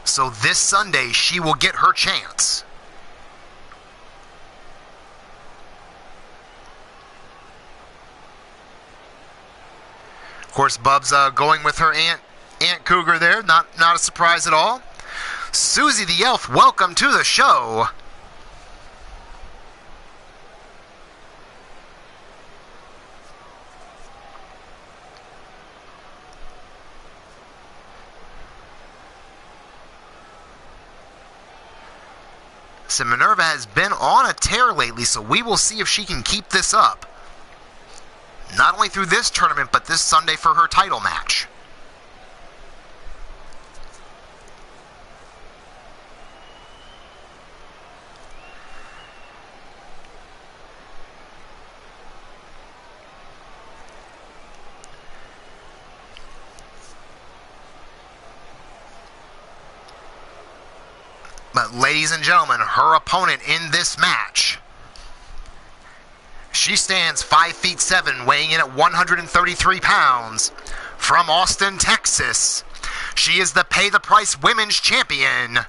So this Sunday, she will get her chance. Of course, Bub's going with her Aunt Cougar there. Not a surprise at all. Susie the Elf, welcome to the show. So Minerva has been on a tear lately, so we will see if she can keep this up. Not only through this tournament, but this Sunday for her title match. But ladies and gentlemen, her opponent in this match, she stands 5'7", weighing in at 133 pounds, from Austin, Texas. She is the Pay the Price Women's Champion,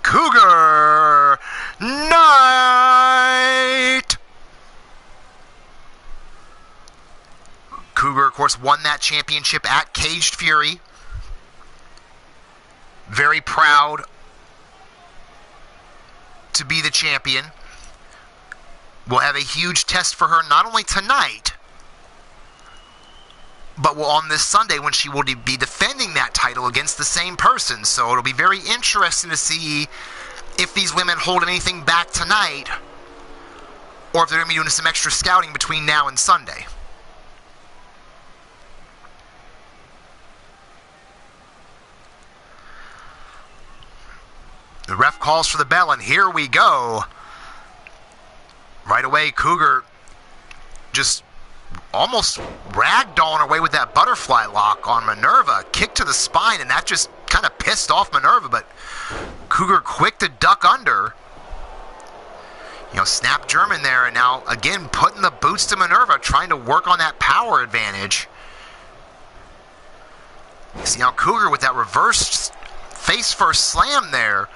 Cougar Knight. Cougar, of course, won that championship at Caged Fury. Very proud to be the champion. We'll have a huge test for her not only tonight, but on this Sunday when she will be defending that title against the same person. So it'll be very interesting to see if these women hold anything back tonight, or if they're going to be doing some extra scouting between now and Sunday. The ref calls for the bell, and here we go. right away, Cougar just almost ragdolling away with that butterfly lock on Minerva. Kick to the spine, and that just kind of pissed off Minerva, but Cougar quick to duck under. Snap German there, and now again putting the boots to Minerva, trying to work on that power advantage. See now Cougar with that reverse face first slam there.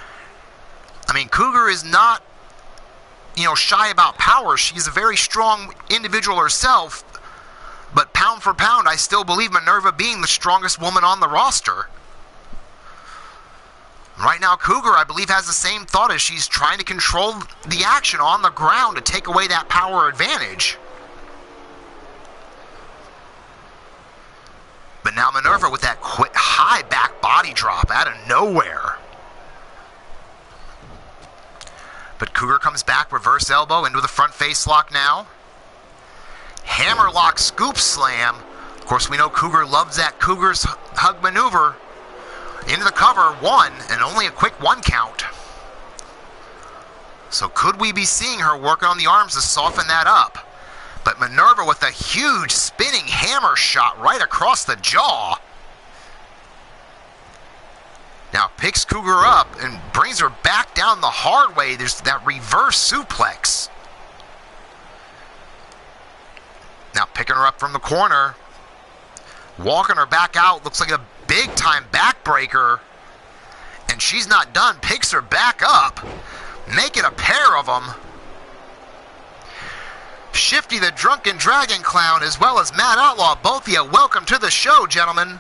I mean, Cougar is not, shy about power. She's a very strong individual herself, but pound for pound, I still believe Minerva being the strongest woman on the roster. Right now, Cougar, I believe, has the same thought as she's trying to control the action on the ground to take away that power advantage. But now Minerva with that quick high back body drop out of nowhere. But Cougar comes back, reverse elbow into the front face lock now. Hammerlock scoop slam. Of course, we know Cougar loves that Cougar's hug maneuver. Into the cover, one, and only a quick 1 count. So could we be seeing her working on the arms to soften that up? But Minerva with a huge spinning hammer shot right across the jaw. Now picks Cougar up and brings her back down the hard way. There's that reverse suplex. Now picking her up from the corner. Walking her back out. Looks like a big time backbreaker. And she's not done. Picks her back up. Making a pair of them. Shifty the Drunken Dragon Clown as well as Matt Outlaw. Both of you, welcome to the show, gentlemen.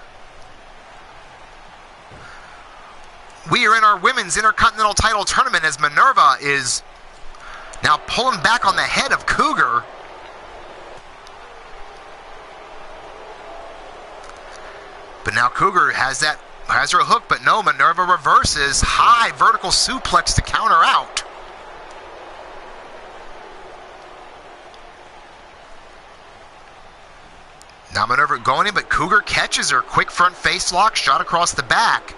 We are in our Women's Intercontinental Title Tournament as Minerva is now pulling back on the head of Cougar. But now Cougar has her hook, but no, Minerva reverses. High vertical suplex to counter out. Now Minerva going in, but Cougar catches her. Quick front face lock, shot across the back.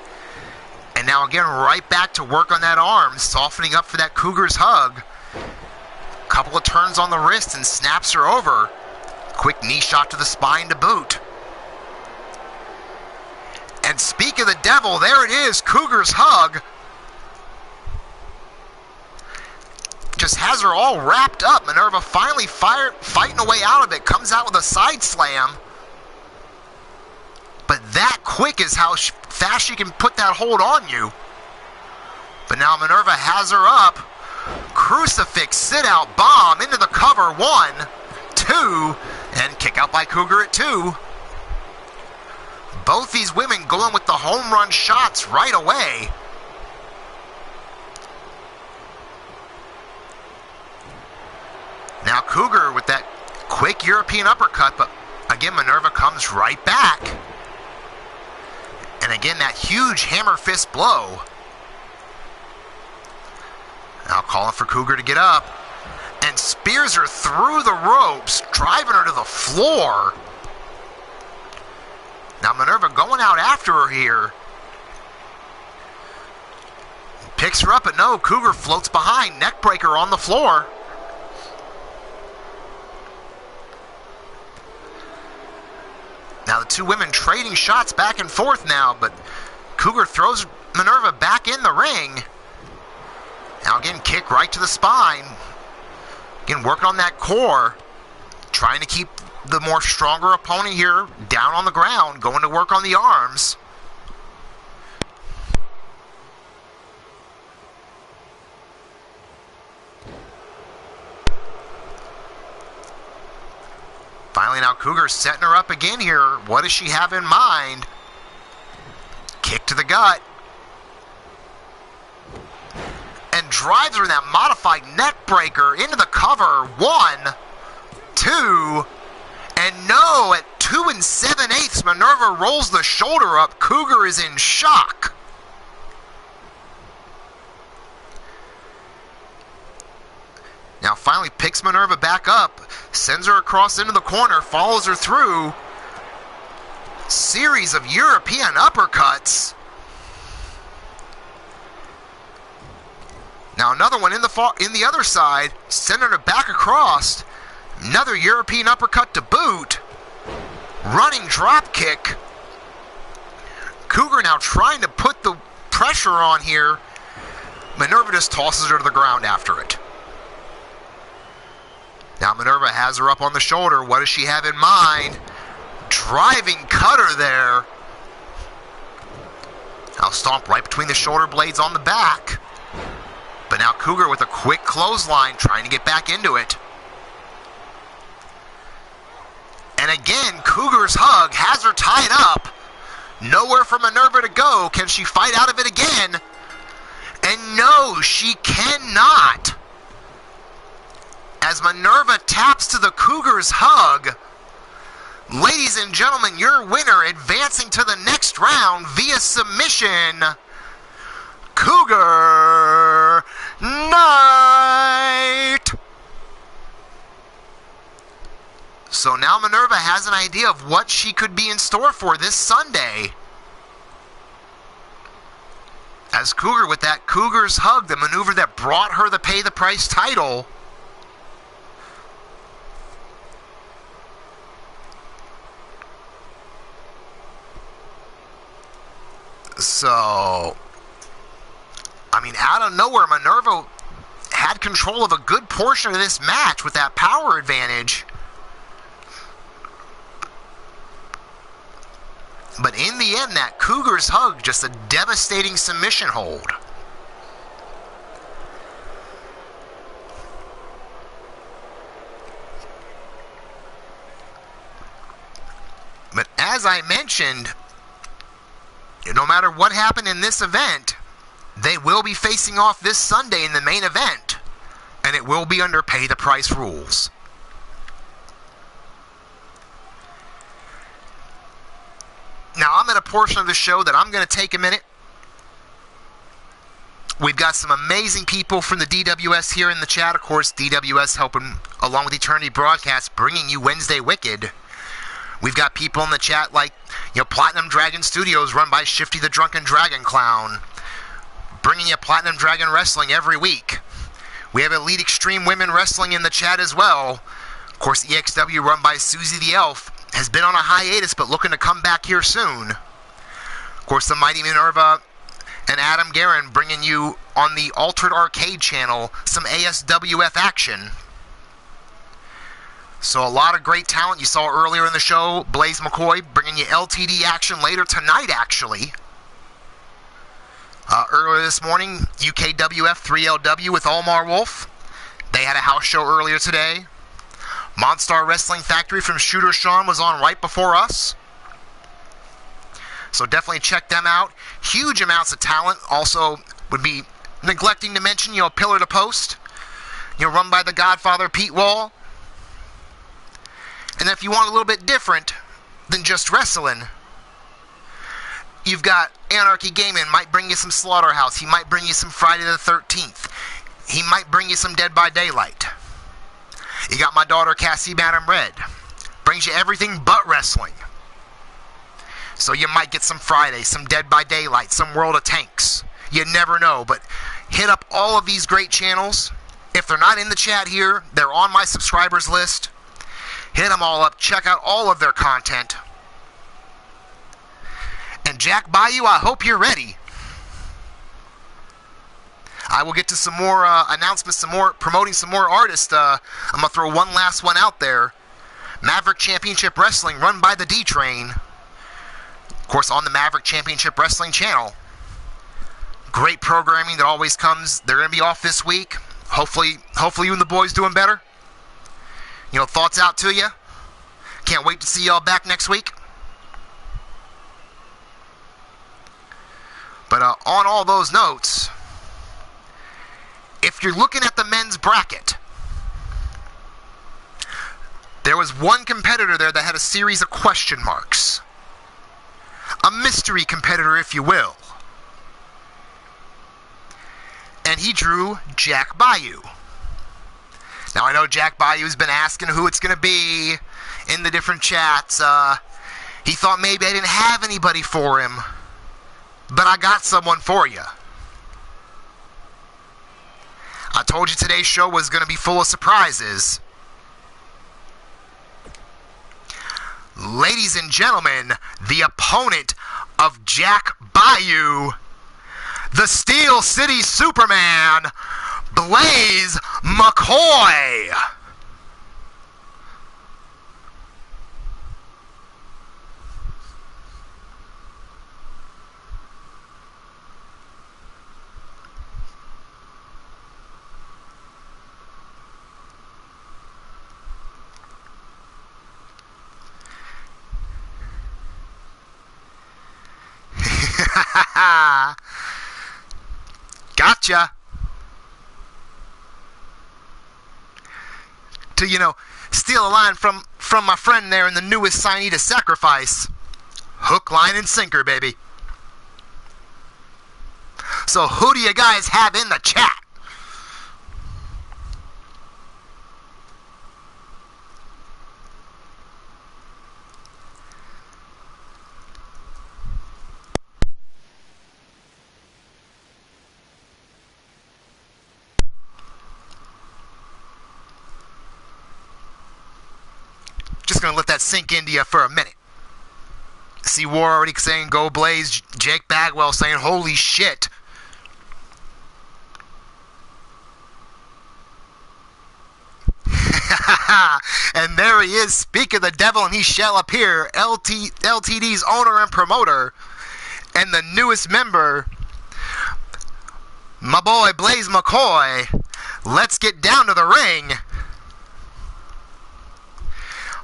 And now again, right back to work on that arm, softening up for that Cougar's hug. Couple of turns on the wrist and snaps her over. Quick knee shot to the spine to boot. And speak of the devil, there it is, Cougar's hug. Just has her all wrapped up. Minerva finally fighting a way out of it. Comes out with a side slam. But that quick is how fast she can put that hold on you. But now Minerva has her up. Crucifix sit out bomb into the cover. 1, 2, and kick out by Cougar at 2. Both these women going with the home run shots right away. Now Cougar with that quick European uppercut, but again Minerva comes right back. And again that huge hammer fist blow. Now calling for Cougar to get up. And spears her through the ropes, driving her to the floor. Now Minerva going out after her here. Picks her up, but no, Cougar floats behind. Neckbreaker on the floor. Now the two women trading shots back and forth now, but Cougar throws Minerva back in the ring. Now again, kick right to the spine. Again, working on that core. Trying to keep the more stronger opponent here down on the ground. Going to work on the arms. Finally now Cougar setting her up again here. What does she have in mind? Kick to the gut. And drives her in that modified neck breaker into the cover. 1, 2, and no, at 2 7/8, Minerva rolls the shoulder up. Cougar is in shock. Now finally picks Minerva back up, sends her across into the corner, follows her through. Series of European uppercuts. Now another one in the other side, sending her back across. Another European uppercut to boot. Running drop kick. Cougar now trying to put the pressure on here. Minerva just tosses her to the ground after it. Now Minerva has her up on the shoulder. What does she have in mind? Driving cutter there. Now stomp right between the shoulder blades on the back. But now Cougar with a quick clothesline trying to get back into it. And again, Cougar's hug has her tied up. Nowhere for Minerva to go. Can she fight out of it again? And no, she cannot. As Minerva taps to the Cougar's hug. Ladies and gentlemen, your winner advancing to the next round via submission. Cougar Knight. So now Minerva has an idea of what she could be in store for this Sunday. As Cougar with that Cougar's hug, the maneuver that brought her the Pay the Price title. So, I mean, out of nowhere, Minerva had control of a good portion of this match with that power advantage. But in the end, that Cougar's hug, just a devastating submission hold. But as I mentioned, no matter what happened in this event, they will be facing off this Sunday in the main event. And it will be under Pay the Price rules. Now, I'm at a portion of the show that I'm going to take a minute. We've got some amazing people from the DWS here in the chat. Of course, DWS helping, along with Eternity Broadcast, bringing you Wednesday Wicked. We've got people in the chat like, Platinum Dragon Studios, run by Shifty the Drunken Dragon Clown, bringing you Platinum Dragon Wrestling every week. We have Elite Extreme Women Wrestling in the chat as well. Of course, EXW, run by Susie the Elf, has been on a hiatus, but looking to come back here soon. Of course, the Mighty Minerva and Adam Guerin bringing you on the Altered Arcade channel some ASWF action. So a lot of great talent. You saw earlier in the show, Blaze McCoy bringing you LTD action later tonight, actually. Earlier this morning, UKWF 3LW with Omar Wolf. They had a house show earlier today. Monstar Wrestling Factory from Shooter Sean was on right before us. So definitely check them out. Huge amounts of talent. Also would be neglecting to mention, Pillar to Post. Run by the Godfather Pete Wall. And if you want a little bit different than just wrestling, you've got Anarchy Gaming, might bring you some Slaughterhouse. He might bring you some Friday the 13th. He might bring you some Dead by Daylight. You got my daughter Cassie Madam Red. Brings you everything but wrestling. So you might get some Friday, some Dead by Daylight, some World of Tanks. You never know, but hit up all of these great channels. If they're not in the chat here, they're on my subscribers list. Hit them all up. Check out all of their content. And Jack Bayou, I hope you're ready. I will get to some more announcements, promoting some more artists. I'm going to throw one last one out there. Maverick Championship Wrestling, run by the D-Train. Of course, on the Maverick Championship Wrestling channel. Great programming that always comes. They're going to be off this week. Hopefully you and the boys doing better. Thoughts out to you. Can't wait to see y'all back next week. But on all those notes, if you're looking at the men's bracket, there was one competitor there that had a series of question marks. A mystery competitor, if you will. And he drew Jack Bayou. Now, I know Jack Bayou's been asking who it's going to be in the different chats. He thought maybe I didn't have anybody for him, but I got someone for you. told you today's show was going to be full of surprises. Ladies and gentlemen, the opponent of Jack Bayou, the Steel City Superman, Blaze McCoy. Gotcha. To, steal a line from my friend there in the newest signee to Sacrifice. Hook, line, and sinker, baby. So who do you guys have in the chat? Just gonna let that sink into you for a minute. See War already saying go Blaze. Jake Bagwell saying holy shit. And there he is, speak of the devil and he shall appear. LTD's owner and promoter and the newest member, my boy Blaze McCoy. Let's get down to the ring.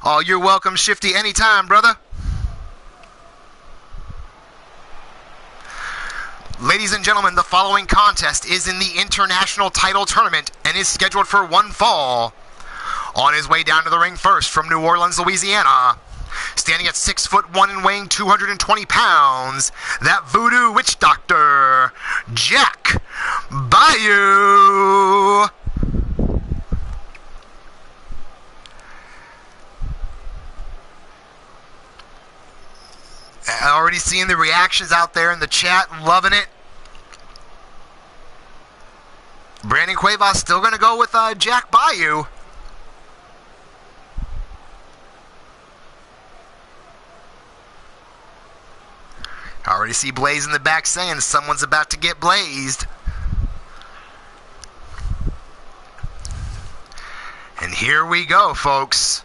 Oh, you're welcome, Shifty, anytime, brother. Ladies and gentlemen, the following contest is in the International Title Tournament and is scheduled for one fall. On his way down to the ring first from New Orleans, Louisiana, standing at 6'1" and weighing 220 pounds, that voodoo witch doctor, Jack Bayou. Already seeing the reactions out there in the chat, loving it. Brandon Cuevas still going to go with Jack Bayou. I already see Blaze in the back saying someone's about to get blazed. And here we go, folks.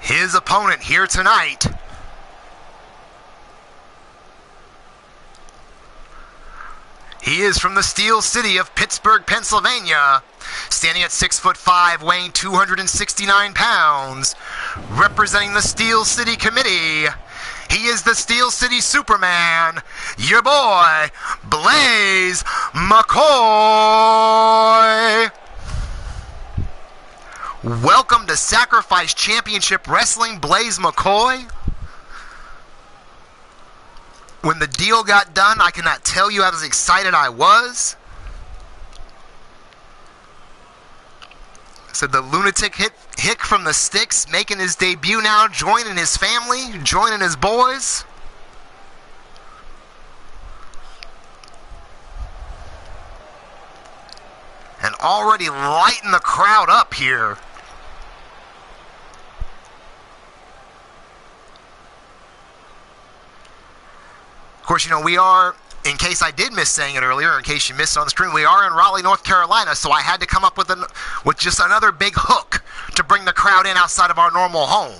His opponent here tonight. He is from the Steel City of Pittsburgh, Pennsylvania, standing at 6'5", weighing 269 pounds, representing the Steel City Committee. He is the Steel City Superman, your boy, Blaze McCoy. Welcome to Sacrifice Championship Wrestling, Blaze McCoy. When the deal got done, I cannot tell you how excited I was. So the lunatic hick from the sticks making his debut now, joining his family, joining his boys. And already lighting the crowd up here. Of course, we are, in case I did miss saying it earlier, in case you missed it on the stream, we are in Raleigh, North Carolina, so I had to come up with just another big hook to bring the crowd in outside of our normal home.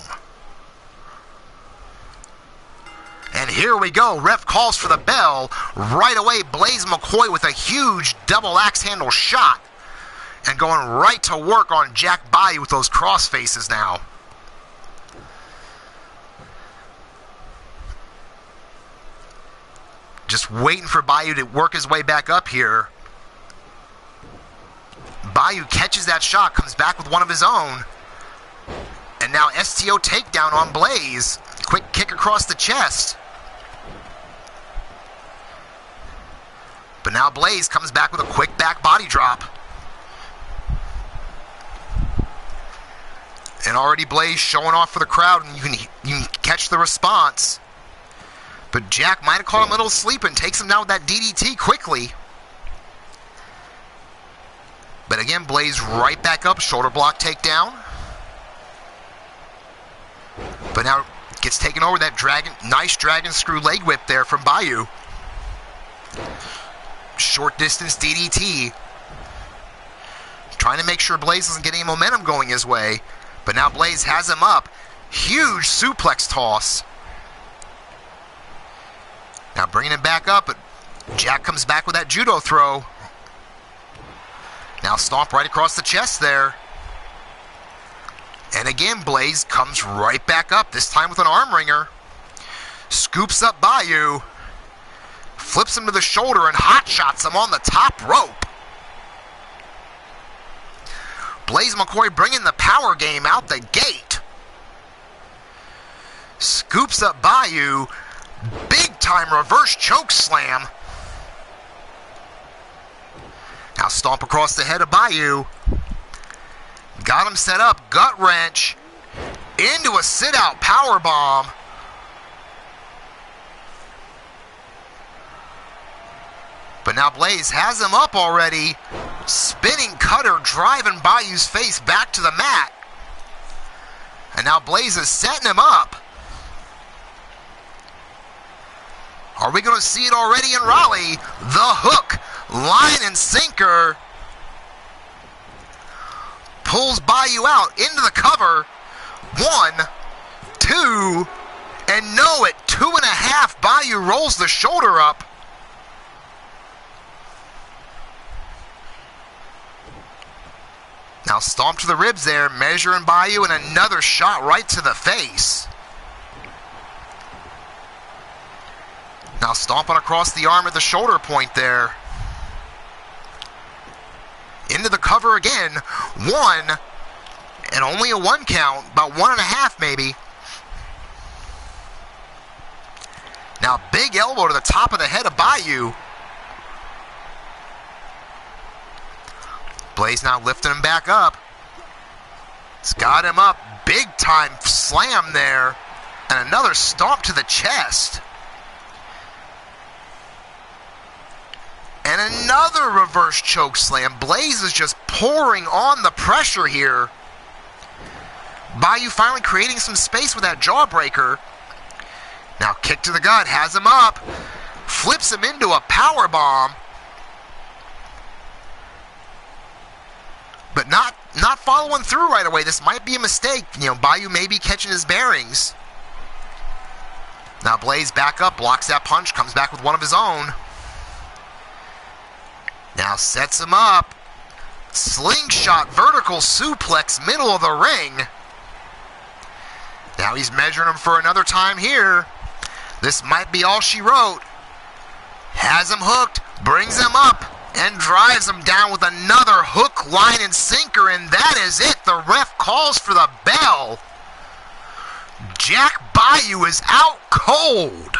And here we go. Ref calls for the bell. Right away, Blaze McCoy with a huge double axe handle shot and going right to work on Jack Bayou with those cross faces now. Just waiting for Bayou to work his way back up here. Bayou catches that shot, comes back with one of his own. And now STO takedown on Blaze. Quick kick across the chest. But now Blaze comes back with a quick back body drop. And already Blaze showing off for the crowd, and you can catch the response. But Jack might have caught him a little asleep and takes him down with that DDT quickly. But again, Blaze right back up, shoulder block takedown. But now gets taken over. That nice dragon screw leg whip there from Bayou. Short distance DDT. Trying to make sure Blaze doesn't get any momentum going his way. But now Blaze has him up. Huge suplex toss. Now bringing him back up, but Jack comes back with that judo throw. Now stomp right across the chest there. And again, Blaze comes right back up, this time with an arm wringer. Scoops up Bayou. Flips him to the shoulder and hot shots him on the top rope. Blaze McCoy bringing the power game out the gate. Scoops up Bayou. Big time reverse choke slam. Now stomp across the head of Bayou. Got him set up. Gut wrench. Into a sit-out power bomb. But now Blaze has him up already. Spinning cutter driving Bayou's face back to the mat. And now Blaze is setting him up. Are we going to see it already in Raleigh? The hook, line and sinker. Pulls Bayou out into the cover. 1, 2, and no, at 2.5, Bayou rolls the shoulder up. Now stomp to the ribs there, measuring Bayou, and another shot right to the face. Now stomping across the arm at the shoulder point there. Into the cover again. 1, and only a 1 count, about 1.5 maybe. Now big elbow to the top of the head of Bayou. Blaze now lifting him back up. It's got him up. Big time slam there. And another stomp to the chest. And another reverse choke slam. Blaze is just pouring on the pressure here. Bayou finally creating some space with that jawbreaker. Now kick to the gut. Has him up. Flips him into a power bomb. But not following through right away. This might be a mistake. Bayou may be catching his bearings. Now Blaze back up, blocks that punch, comes back with one of his own. Now sets him up. Slingshot vertical suplex, middle of the ring. Now he's measuring him for another time here. This might be all she wrote. Has him hooked, brings him up, and drives him down with another hook, line, and sinker, and that is it. The ref calls for the bell. Jack Bayou is out cold.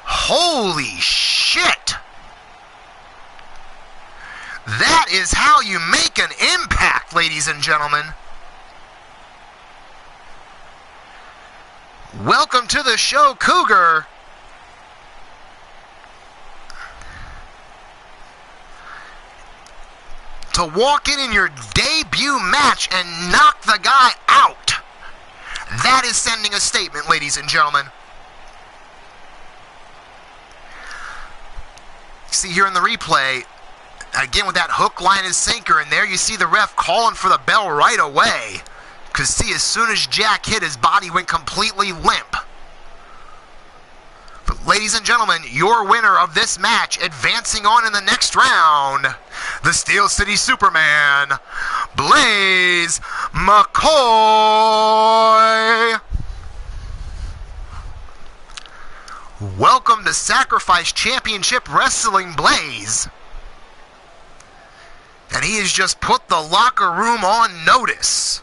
Holy shit. That is how you make an impact, ladies and gentlemen. Welcome to the show, Cougar. To walk in your debut match and knock the guy out. That is sending a statement, ladies and gentlemen. See here in the replay, again with that hook, line, and sinker, and there you see the ref calling for the bell right away. Because see, as soon as Jack hit, his body went completely limp. But ladies and gentlemen, your winner of this match, advancing on in the next round, the Steel City Superman, Blaze McCoy. Welcome to Sacrifice Championship Wrestling, Blaze. And he has just put the locker room on notice.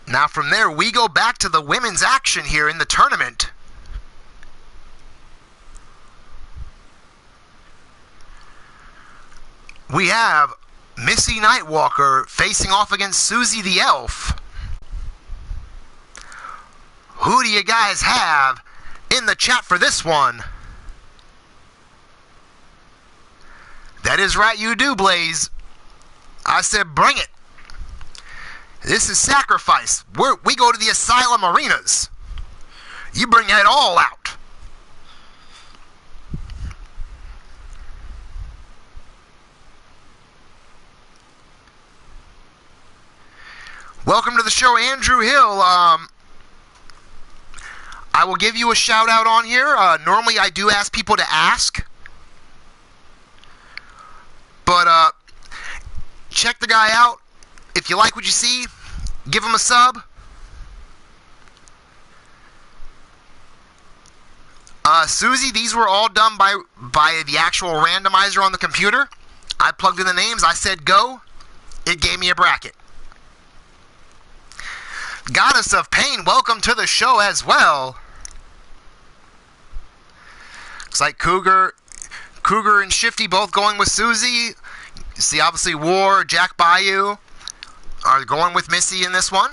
Now from there, we go back to the women's action here in the tournament. we have Missy Nightwalker facing off against Susie the Elf. Who do you guys have in the chat for this one? That is right, you do, Blaze. I said bring it. This is sacrifice. We go to the Asylum arenas. You bring it all out. Welcome to the show, Andrew Hill. I will give you a shout out on here. Normally I do ask people to ask. But check the guy out. If you like what you see, give him a sub. Susie, these were all done by the actual randomizer on the computer. I plugged in the names. I said go. It gave me a bracket. Goddess of Pain, welcome to the show as well. Looks like Cougar and Shifty both going with Susie. You see, obviously, War, Jack Bayou are going with Missy in this one.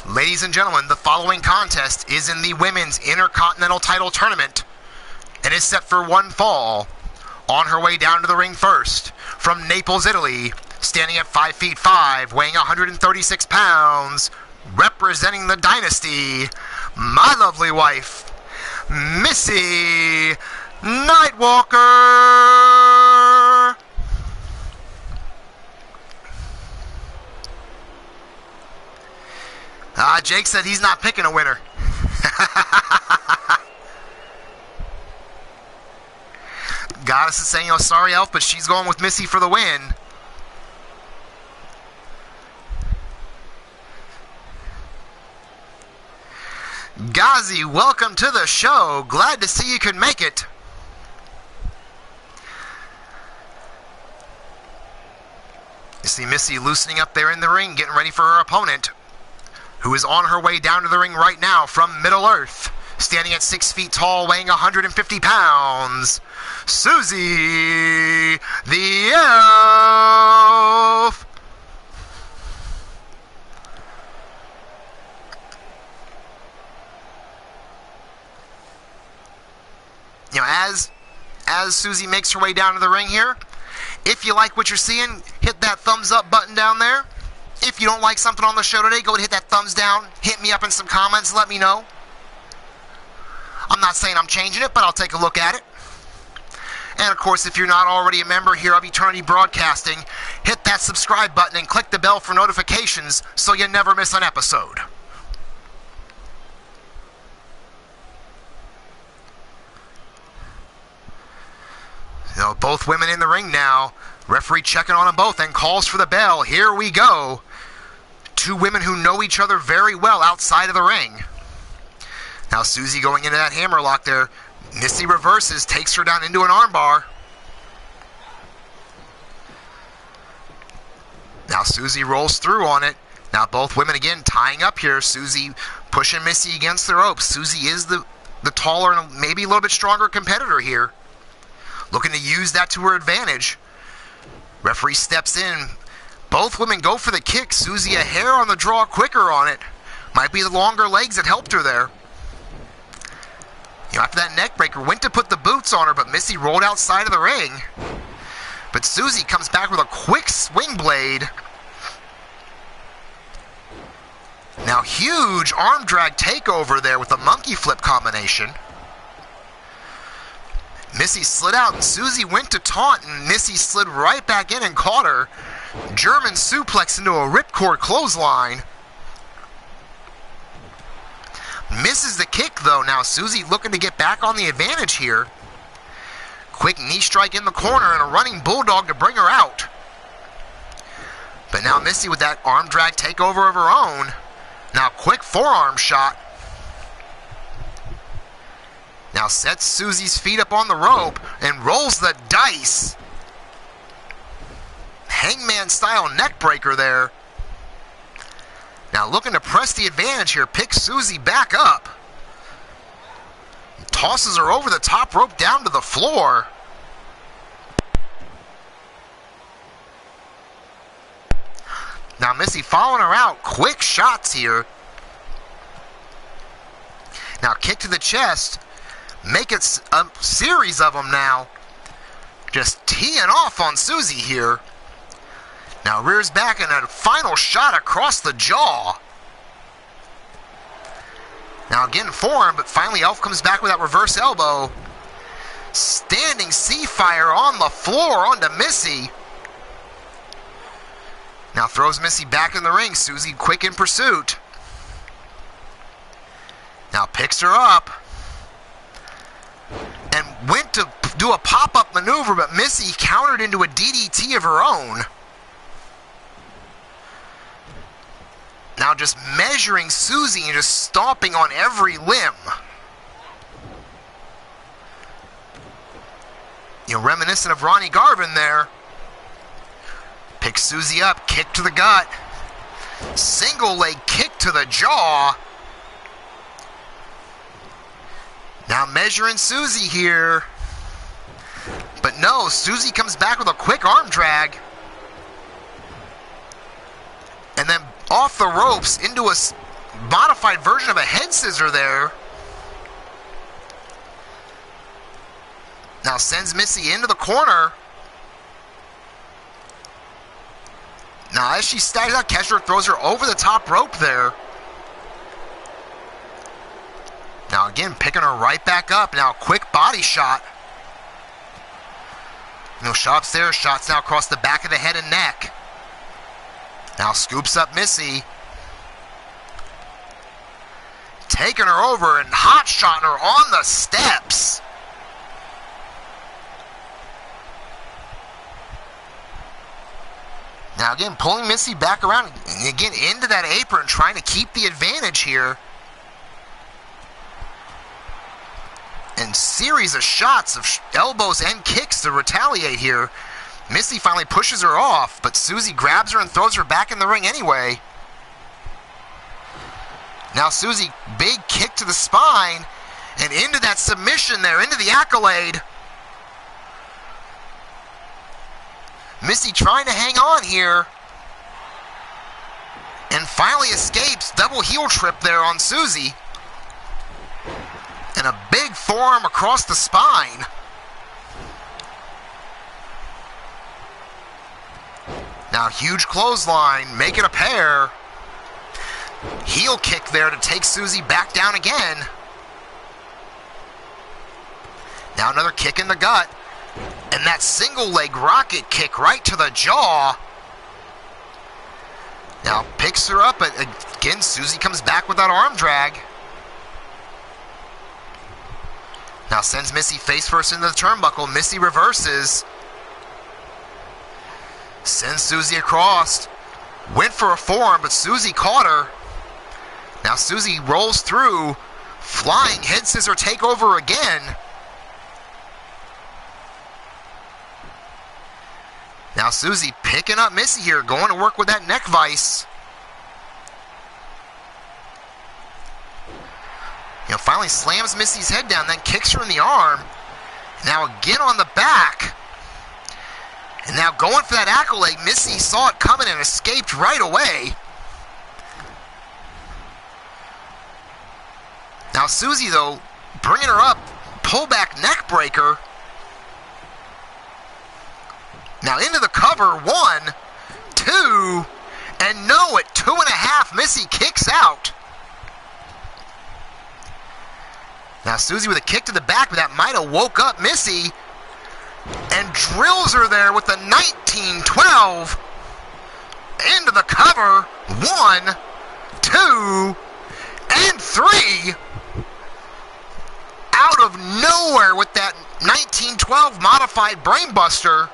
Ladies and gentlemen, the following contest is in the Women's Intercontinental Title Tournament and is set for one fall. On her way down to the ring first, from Naples, Italy, standing at 5'5", weighing 136 pounds, representing the dynasty, my lovely wife, Missy Nightwalker. Jake said he's not picking a winner. Goddess is saying, oh, sorry, Elf, but she's going with Missy for the win. Ghazi, welcome to the show. Glad to see you could make it. You see Missy loosening up there in the ring, getting ready for her opponent, who is on her way down to the ring right now from Middle-earth, standing at 6 feet tall, weighing 150 pounds, Susie the Elf. You know, as Susie makes her way down to the ring here, if you like what you're seeing, hit that thumbs up button down there. If you don't like something on the show today, go and hit that thumbs down. Hit me up in some comments. Let me know. I'm not saying I'm changing it, but I'll take a look at it. And, of course, if you're not already a member here of Eternity Broadcasting, hit that subscribe button and click the bell for notifications so you never miss an episode. You know, both women in the ring now. Referee checking on them both and calls for the bell. Here we go. Two women who know each other very well outside of the ring. Now Susie going into that hammerlock there. Missy reverses, takes her down into an armbar. Now Susie rolls through on it. Now both women again tying up here. Susie pushing Missy against the ropes. Susie is the taller and maybe a little bit stronger competitor here. Looking to use that to her advantage. Referee steps in. Both women go for the kick. Susie a hair on the draw, quicker on it. Might be the longer legs that helped her there. You know, after that neck breaker, went to put the boots on her, but Missy rolled outside of the ring. But Susie comes back with a quick swing blade. Now huge arm drag takeover there with a monkey flip combination. Missy slid out and Susie went to taunt and Missy slid right back in and caught her. German suplex into a ripcord clothesline. Misses the kick though. Now Susie looking to get back on the advantage here. Quick knee strike in the corner and a running bulldog to bring her out. But now Missy with that arm drag takeover of her own. Now quick forearm shot. Now sets Susie's feet up on the rope and rolls the dice. Hangman style neck breaker there. Now looking to press the advantage here, picks Susie back up. Tosses her over the top rope down to the floor. Now Missy following her out. Quick shots here. Now kick to the chest. Make it a series of them now. Just teeing off on Susie here. Now rears back and a final shot across the jaw. Now again forearm, but finally Elf comes back with that reverse elbow. Standing Seafire on the floor onto Missy. Now throws Missy back in the ring. Susie quick in pursuit. Now picks her up. And went to do a pop-up maneuver, but Missy countered into a DDT of her own. Now just measuring Susie and just stomping on every limb. You know, reminiscent of Ronnie Garvin there. Picks Susie up, kick to the gut. Single leg kick to the jaw. Now measuring Susie here. But no, Susie comes back with a quick arm drag. And then off the ropes into a modified version of a head scissor there. Now sends Missy into the corner. Now as she staggers out, Kesher throws her over the top rope there. Now again, picking her right back up. Now quick body shot. No shot upstairs, shots now across the back of the head and neck. Now scoops up Missy. Taking her over and hot-shotting her on the steps. Now again, pulling Missy back around, and again into that apron, trying to keep the advantage here. And series of shots of elbows and kicks to retaliate here. Missy finally pushes her off, but Susie grabs her and throws her back in the ring anyway. Now Susie, big kick to the spine, and into that submission there, into the accolade. Missy trying to hang on here. And finally escapes. Double heel trip there on Susie. And a big forearm across the spine. Now huge clothesline, make it a pair. Heel kick there to take Susie back down again. Now another kick in the gut. And that single leg rocket kick right to the jaw. Now picks her up, but again Susie comes back with that arm drag. Now sends Missy face first into the turnbuckle. Missy reverses. Sends Susie across. Went for a forearm, but Susie caught her. Now Susie rolls through. Flying head scissor takeover again. Now Susie picking up Missy here, going to work with that neck vice. You know, finally slams Missy's head down, then kicks her in the arm. Now again on the back. And now going for that accolade. Missy saw it coming and escaped right away. Now Susie, though, bringing her up, pullback neck breaker. Now into the cover, 1, 2, and no, at 2.5, Missy kicks out. Now Susie with a kick to the back, but that might have woke up Missy. And drills her there with the 1912 into the cover. 1, 2, and 3. Out of nowhere with that 1912 modified brainbuster.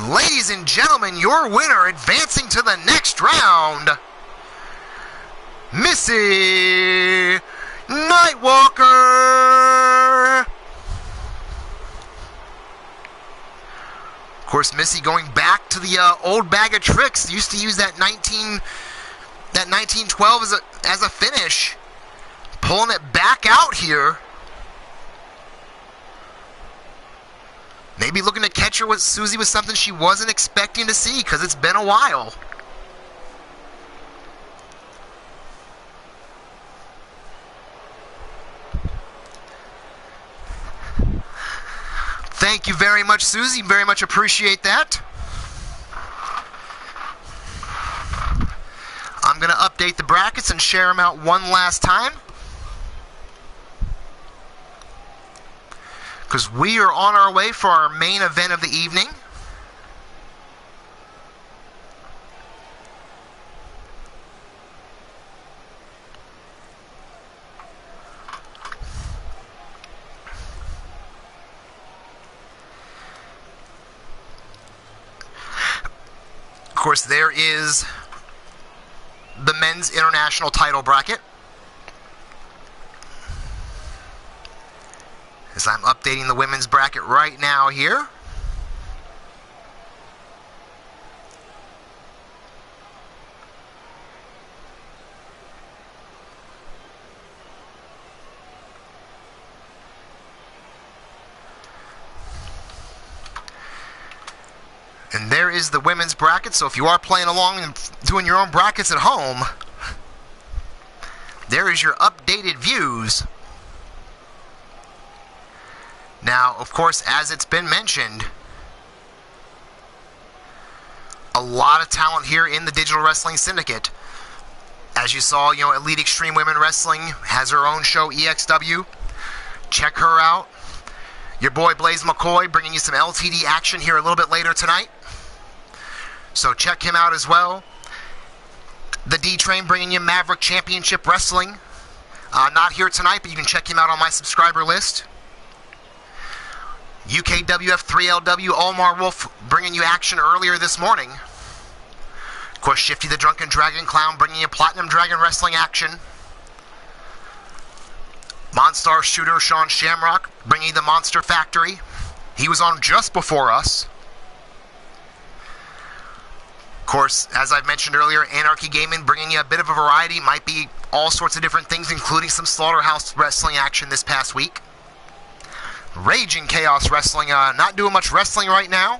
Ladies and gentlemen, your winner advancing to the next round, Missy Nightwalker. Of course, Missy going back to the old bag of tricks. Used to use that 1912 as a finish. Pulling it back out here. Maybe looking to catch her with Susie with something she wasn't expecting to see, because it's been a while. Thank you very much, Susie. Very much appreciate that. I'm going to update the brackets and share them out one last time, because we are on our way for our main event of the evening. Of course, there is the men's international title bracket. As I'm updating the women's bracket right now here. And there is the women's bracket. So if you are playing along and doing your own brackets at home, there is your updated views. Now, of course, as it's been mentioned, a lot of talent here in the Digital Wrestling Syndicate. As you saw, Elite Extreme Women Wrestling has her own show, EXW. Check her out. Your boy Blaze McCoy bringing you some LTD action here a little bit later tonight. So check him out as well. The D-Train bringing you Maverick Championship Wrestling. Not here tonight, but you can check him out on my subscriber list. UKWF 3LW Omar Wolf bringing you action earlier this morning. Of course, Shifty the Drunken Dragon Clown bringing you Platinum Dragon Wrestling action. Monstar Shooter Sean Shamrock bringing you the Monster Factory. He was on just before us. Of course, as I've mentioned earlier, Anarchy Gaming bringing you a bit of a variety. Might be all sorts of different things, including some Slaughterhouse Wrestling action this past week. Raging Chaos Wrestling, not doing much wrestling right now,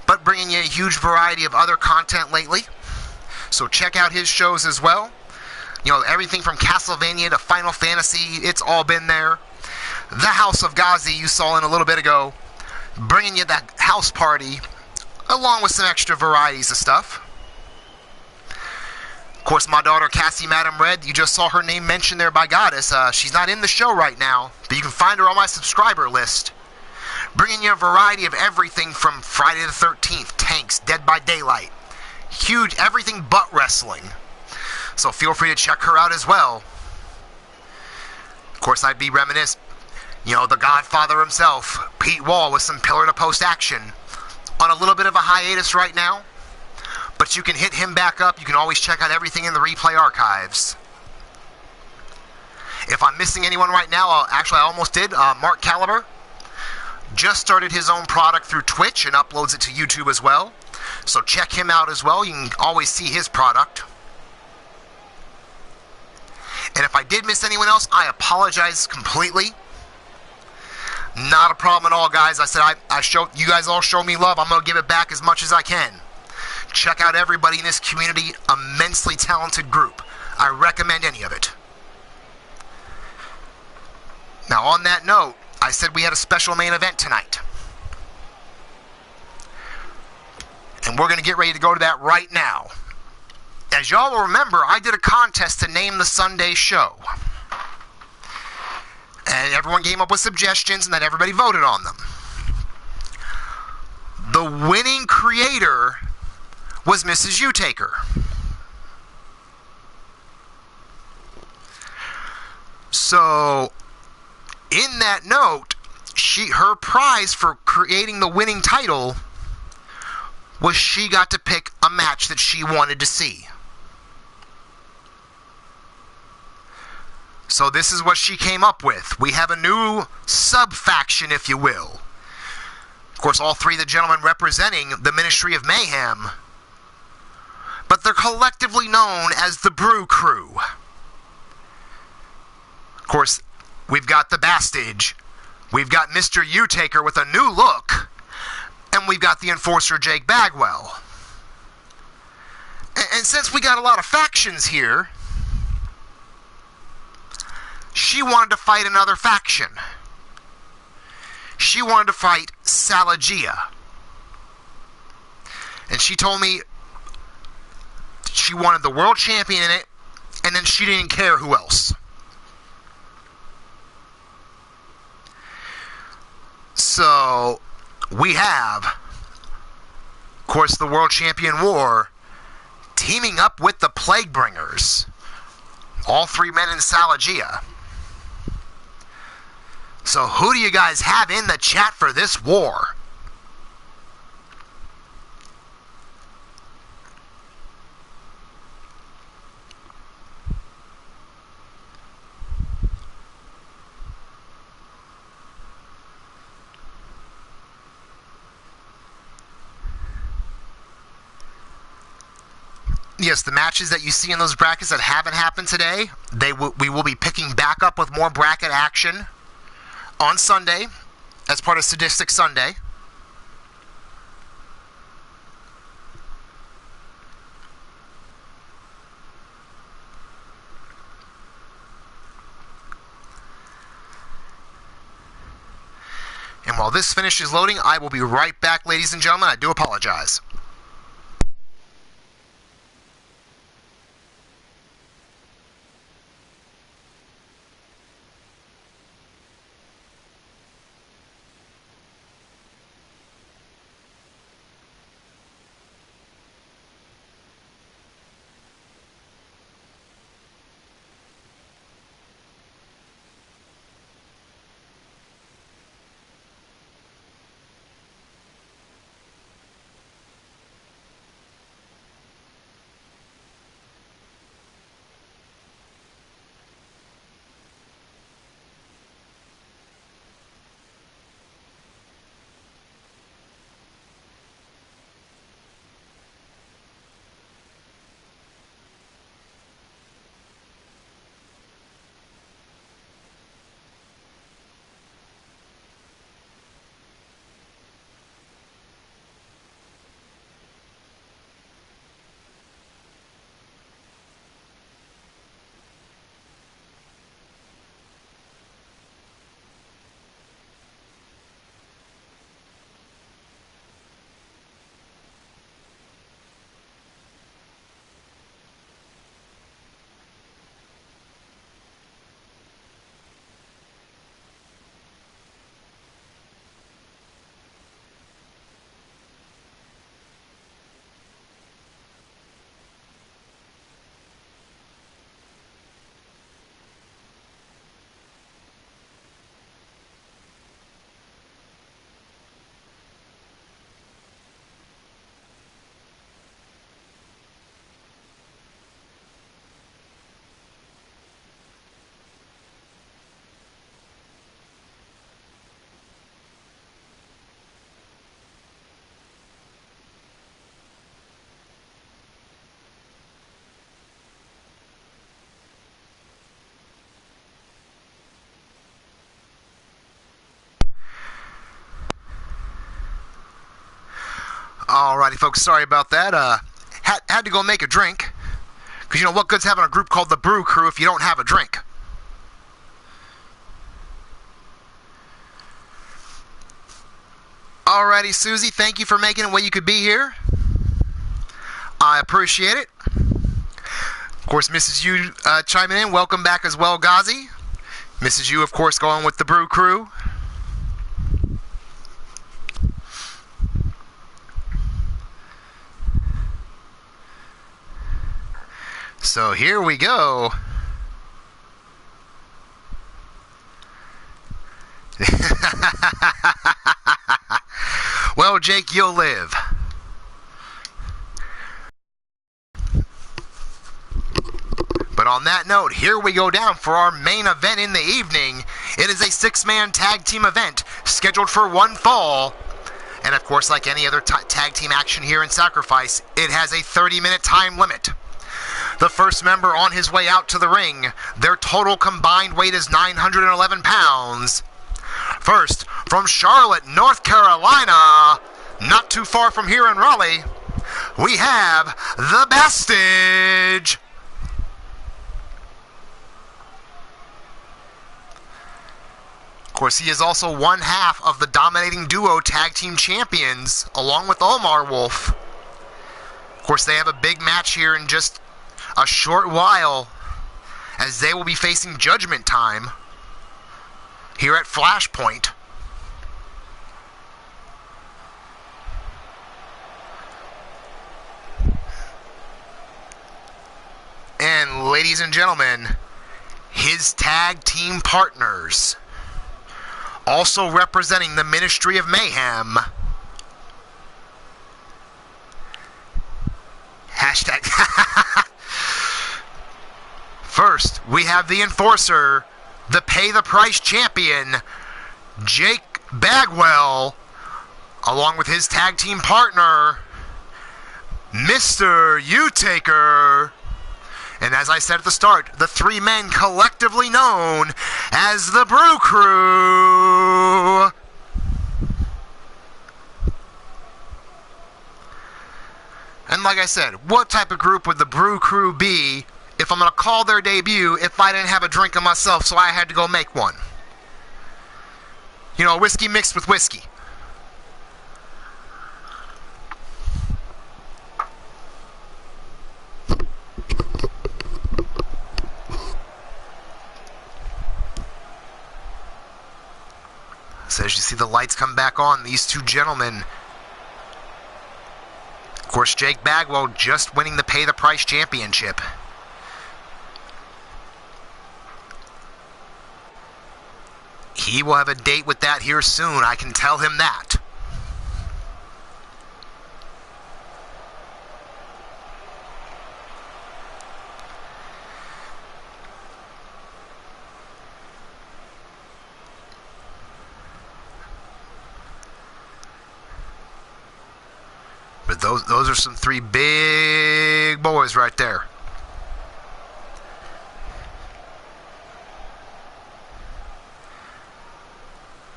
but bringing you a huge variety of other content lately. So check out his shows as well. Everything from Castlevania to Final Fantasy, it's all been there. The House of Ghazi you saw in a little bit ago, bringing you that house party, along with some extra varieties of stuff. Of course, my daughter Cassie Madam Red, you just saw her name mentioned there by Goddess. She's not in the show right now, but you can find her on my subscriber list. Bringing you a variety of everything from Friday the 13th, Tanks, Dead by Daylight. Huge, everything but wrestling. So feel free to check her out as well. Of course, I'd be reminiscent. The Godfather himself, Pete Wall, with some pillar-to-post action. On a little bit of a hiatus right now. But you can hit him back up. You can always check out everything in the replay archives. If I'm missing anyone right now, I almost did. Mark Caliber just started his own product through Twitch and uploads it to YouTube as well. So check him out as well. You can always see his product. And if I did miss anyone else, I apologize completely. Not a problem at all, guys. I said you guys all show me love. I'm going to give it back as much as I can. Check out everybody in this community. Immensely talented group. I recommend any of it. Now, on that note, I said we had a special main event tonight. And we're going to get ready to go to that right now. As y'all will remember, I did a contest to name the Sunday show. And everyone came up with suggestions, and then everybody voted on them. The winning creator was Mrs. Utaker. So, in that note, her prize for creating the winning title was she got to pick a match that she wanted to see. So this is what she came up with. We have a new sub-faction, if you will, Of course, all three of the gentlemen representing the Ministry of Mayhem. But they're collectively known as the Brew Crew. Of course, we've got the Bastage. We've got Mr. U-Taker with a new look. And we've got the Enforcer Jake Bagwell. And since we got a lot of factions here, she wanted to fight another faction. She wanted to fight Salagia. And she told me she wanted the world champion in it, and then she didn't care who else. So, we have, of course, the World Champion War teaming up with the Plaguebringers. All three men in Salagia. So who do you guys have in the chat for this war? Yes, the matches that you see in those brackets that haven't happened today, we will be picking back up with more bracket action on Sunday as part of Sadistic Sunday. And while this finishes loading, I will be right back, ladies and gentlemen. I do apologize. Alrighty, folks, sorry about that. Had to go make a drink. Because you know, what good's having a group called the Brew Crew if you don't have a drink? Alrighty, Susie, thank you for making it what you could be here. I appreciate it. Of course, Mrs. Yu chiming in. Welcome back as well, Ghazi. Mrs. Yu, of course, going with the Brew Crew. So here we go. Well, Jake, you'll live. But on that note, here we go down for our main event in the evening. It is a 6-man tag team event scheduled for one fall. And of course, like any other tag team action here in Sacrifice, it has a 30-minute time limit. The first member on his way out to the ring, their total combined weight is 911 pounds. First, from Charlotte, North Carolina, not too far from here in Raleigh, we have the Bastage. Of course, he is also one half of the Dominating Duo Tag Team Champions, along with Omar Wolf. Of course, they have a big match here in just a short while, as they will be facing Judgment Time here at Flashpoint. And ladies and gentlemen, his tag team partners, also representing the Ministry of Mayhem, hashtag. First, we have the Enforcer, the Pay the Price champion, Jake Bagwell, along with his tag team partner, Mr. U-Taker. And as I said at the start, the three men collectively known as the Brew Crew. And like I said, what type of group would the Brew Crew be if I'm going to call their debut if I didn't have a drink of myself, so I had to go make one? You know, whiskey mixed with whiskey. So as you see the lights come back on, these two gentlemen, of course, Jake Bagwell just winning the Pay the Price championship. He will have a date with that here soon, I can tell him that. But those are some three big boys right there.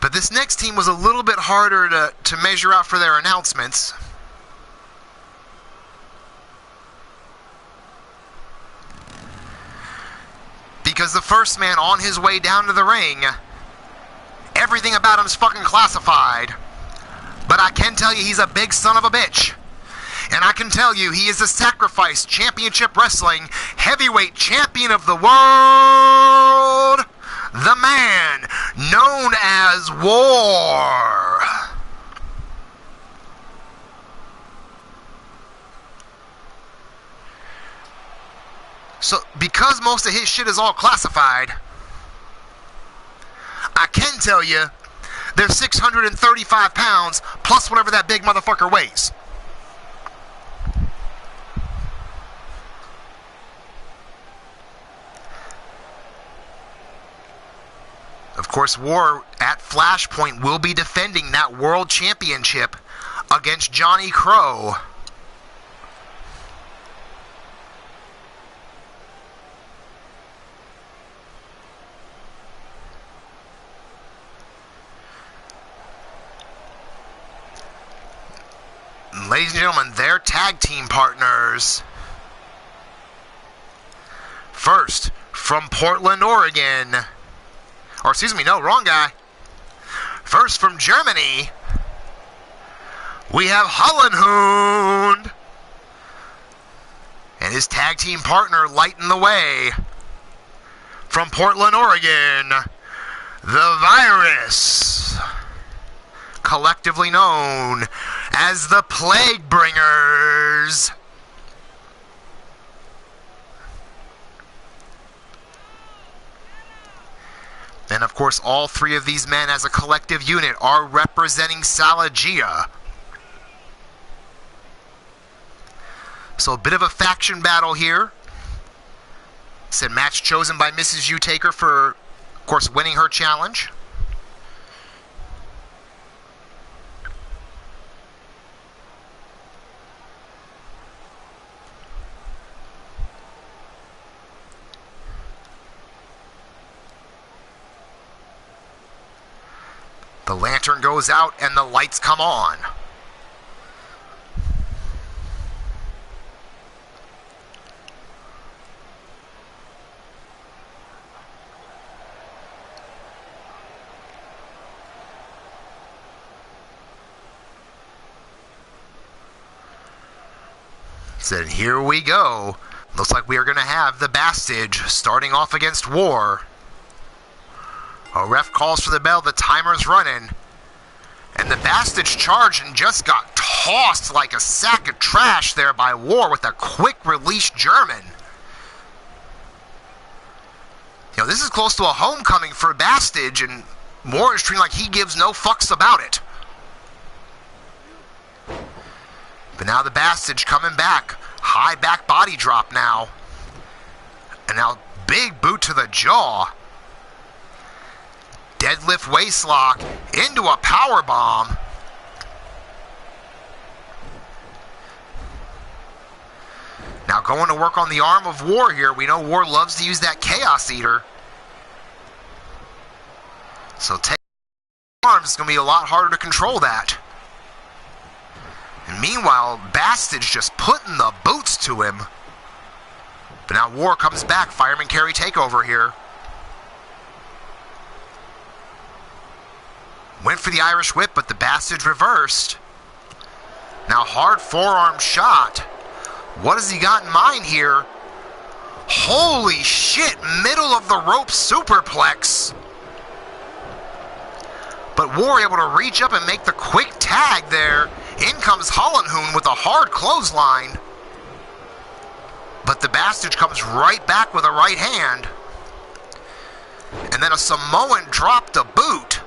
But this next team was a little bit harder to measure out for their announcements. Because the first man on his way down to the ring, everything about him is fucking classified. But I can tell you he's a big son of a bitch. And I can tell you he is the Sacrifice Championship Wrestling Heavyweight Champion of the World. The man known as War. So, because most of his shit is all classified, I can tell you they're 635 pounds plus whatever that big motherfucker weighs. Of course, War at Flashpoint will be defending that World Championship against Johnny Crow. Ladies and gentlemen, their tag team partners. First, from Portland, Oregon. Or excuse me, no, wrong guy. First from Germany, we have Hollenhund and his tag team partner lighting the way. From Portland, Oregon, the Virus, collectively known as the Plague Bringers. And of course, all three of these men as a collective unit are representing Salagia. So a bit of a faction battle here. It's a match chosen by Mrs. U-Taker for, of course, winning her challenge. The lantern goes out and the lights come on. So here we go. Looks like we are going to have the Bastage starting off against War. A ref calls for the bell, the timer's running. And the Bastage charged and just got tossed like a sack of trash there by War with a quick release German. You know, this is close to a homecoming for Bastage, and War is treating like he gives no fucks about it. But now the Bastage coming back. High back body drop now. And now big boot to the jaw. Deadlift waistlock into a power bomb. Now going to work on the arm of War here. We know War loves to use that Chaos Eater. So taking arms is going to be a lot harder to control that. And meanwhile, Bastage just putting the boots to him. But now War comes back. Fireman carry takeover here. Went for the Irish whip, but the Bastage reversed. Now hard forearm shot. What has he got in mind here? Holy shit, middle of the rope superplex. But War able to reach up and make the quick tag there. In comes Hollenhoon with a hard clothesline. But the Bastage comes right back with a right hand. And then a Samoan drop to boot.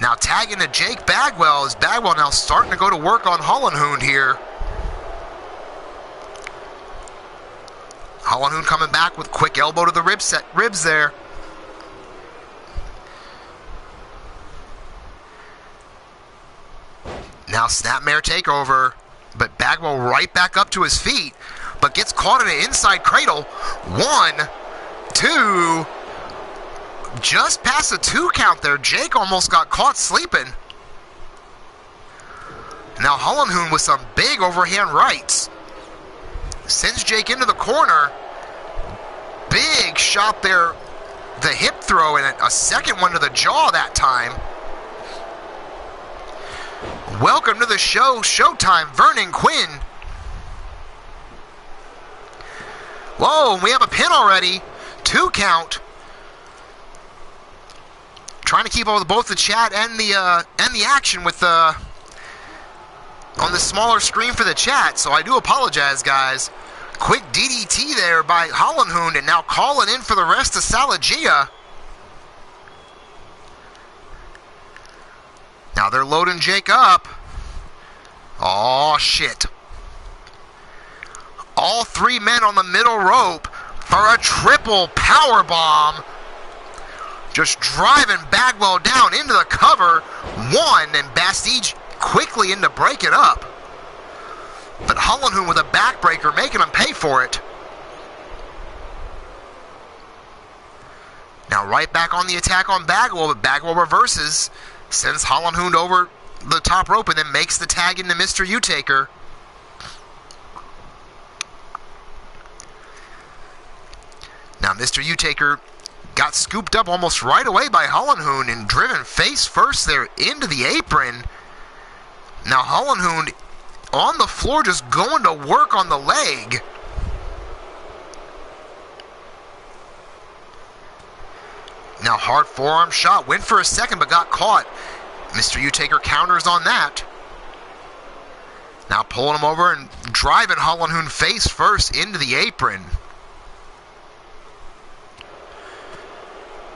Now tagging to Jake Bagwell is Bagwell now starting to go to work on Hollenhoon here. Hollenhoon coming back with quick elbow to the ribs there. Now snapmare takeover, but Bagwell right back up to his feet, but gets caught in an inside cradle. 1, 2, just past a 2 count there. Jake almost got caught sleeping. Now Hollenhoon with some big overhand rights. Sends Jake into the corner. Big shot there. The hip throw and a second one to the jaw that time. Welcome to the show, Showtime, Vernon Quinn. Whoa, we have a pin already. 2 count. Trying to keep up with both the chat and the action with on the smaller screen for the chat, so I do apologize, guys. Quick DDT there by Hollenhoon, and now calling in for the rest of Salagia. Now they're loading Jake up. Oh shit. All 3 men on the middle rope for a triple power bomb. Just driving Bagwell down into the cover. 1, and Bastage quickly in to break it up. But Hollenhoon with a backbreaker making him pay for it. Now right back on the attack on Bagwell, but Bagwell reverses. Sends Hollenhoon over the top rope and then makes the tag into Mr. U-Taker. Now Mr. U-Taker got scooped up almost right away by Hollenhoon and driven face first there into the apron. Now Hollenhoon on the floor just going to work on the leg. Now hard forearm shot. Went for a second but got caught. Mr. U-Taker counters on that. Now pulling him over and driving Hollenhoon face first into the apron.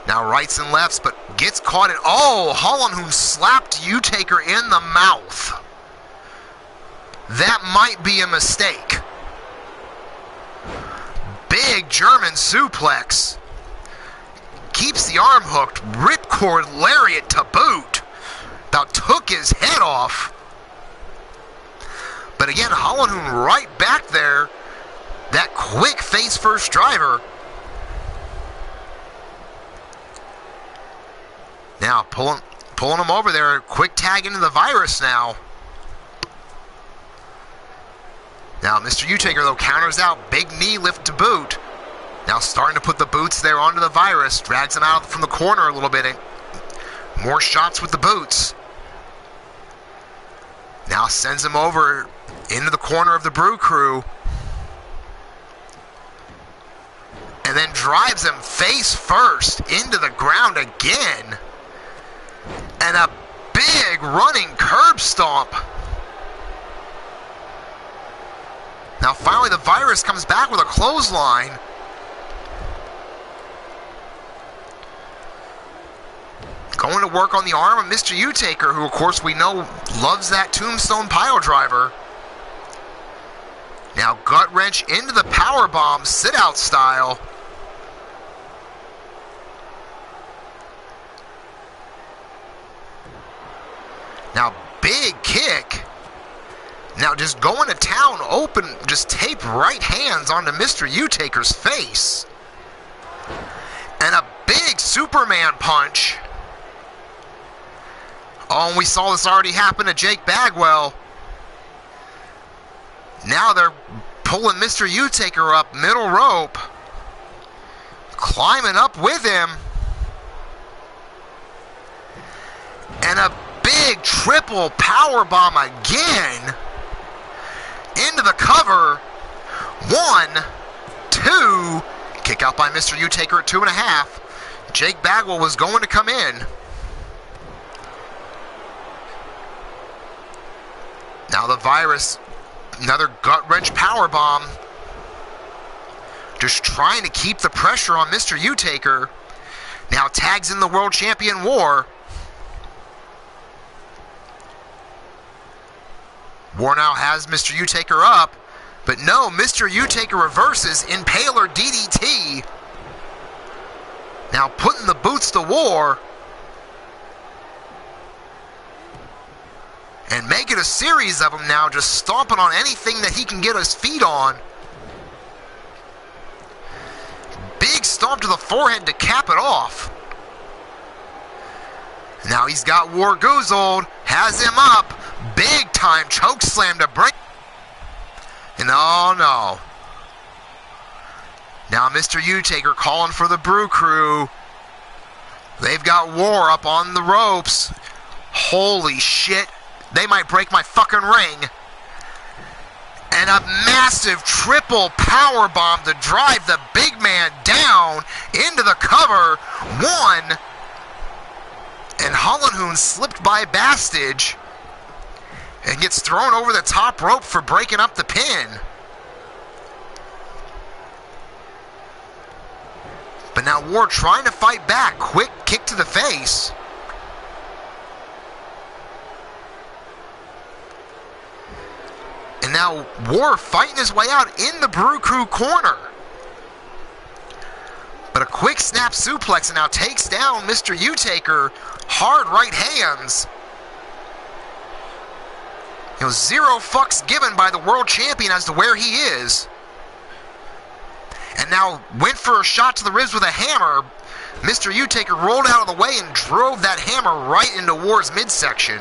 Now rights and lefts, but gets caught in... Oh, Hollenhoon slapped U-Taker in the mouth. That might be a mistake. Big German suplex. Keeps the arm hooked. Ripcord lariat to boot. About took his head off. But again, Hollenhoon right back there. that quick face first driver. Now pulling him over there. Quick tag into the Virus now. Now Mr. Utaker though counters out. Big knee lift to boot. Now starting to put the boots there onto the Virus. Drags him out from the corner a little bit. More shots with the boots. Now sends him over into the corner of the Brew Crew. And then drives him face first into the ground again. And a big running curb stomp. Now finally the Virus comes back with a clothesline. Going to work on the arm of Mr. Utaker, who of course we know loves that tombstone pile driver. Now gut wrench into the power bomb, sit out style. Now big kick. Now just going to town, open, just tape right hands onto Mr. Utaker's face. And a big Superman punch. Oh, and we saw this already happen to Jake Bagwell. Now they're pulling Mr. Utaker up middle rope. Climbing up with him. And a big triple power bomb again. Into the cover. 1, 2. Kick out by Mr. Utaker at 2.5. Jake Bagwell was going to come in. Now the Virus, another gut-wrench powerbomb. Just trying to keep the pressure on Mr. Utaker. Now tags in the World Champion War. War now has Mr. Utaker up. But no, Mr. Utaker reverses Impaler DDT. Now putting the boots to War. And make it a series of them now, just stomping on anything that he can get his feet on. Big stomp to the forehead to cap it off. Now he's got War goozled, has him up. Big time choke slam to break. And oh no. Now Mr. Utaker calling for the Brew Crew. They've got War up on the ropes. Holy shit. They might break my fucking ring. And a massive triple power bomb to drive the big man down into the cover. 1. And Hollenhoon slipped by Bastage and gets thrown over the top rope for breaking up the pin. But now War trying to fight back. Quick kick to the face. And now War fighting his way out in the Brew Crew corner. But a quick snap suplex and now takes down Mr. Utaker. Hard right hands. You know, 0 fucks given by the world champion as to where he is. And now went for a shot to the ribs with a hammer. Mr. Utaker rolled out of the way and drove that hammer right into War's midsection.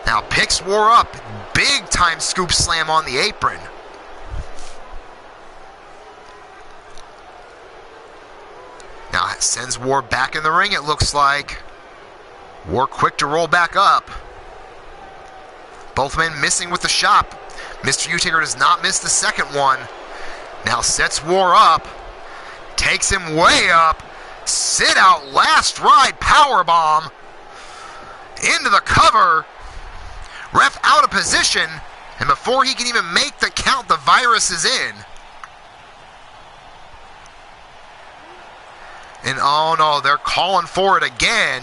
Now picks War up. Big time scoop slam on the apron. Now it sends War back in the ring, it looks like. War quick to roll back up. Both men missing with the shot. Mr. Utaker does not miss the second one. Now sets War up. Takes him way up. Sit out last ride powerbomb. Into the cover. Ref out of position. And before he can even make the count, the Virus is in. And oh no, they're calling for it again.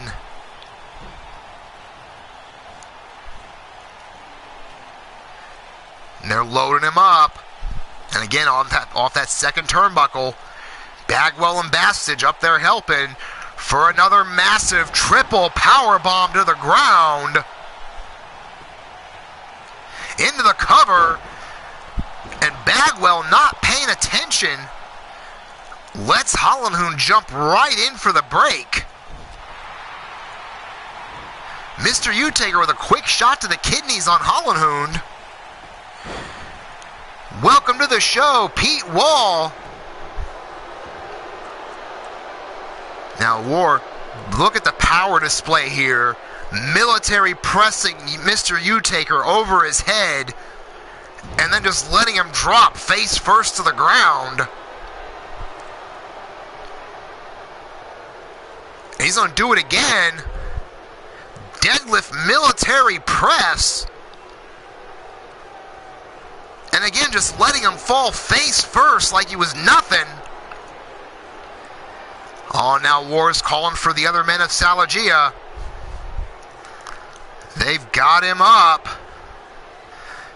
And they're loading him up. And again, off that second turnbuckle, Bagwell and Bastage up there helping for another massive triple power bomb to the ground. Into the cover. And Bagwell not paying attention. Lets Hollenhoon jump right in for the break. Mr. Utaker with a quick shot to the kidneys on Hollenhoon. Welcome to the show, Pete Wall. Now War, look at the power display here. Military pressing Mr. Utaker over his head and then just letting him drop face first to the ground. He's going to do it again. Deadlift military press. And again, just letting him fall face first like he was nothing. Oh, now War's calling for the other men of Salagia. They've got him up.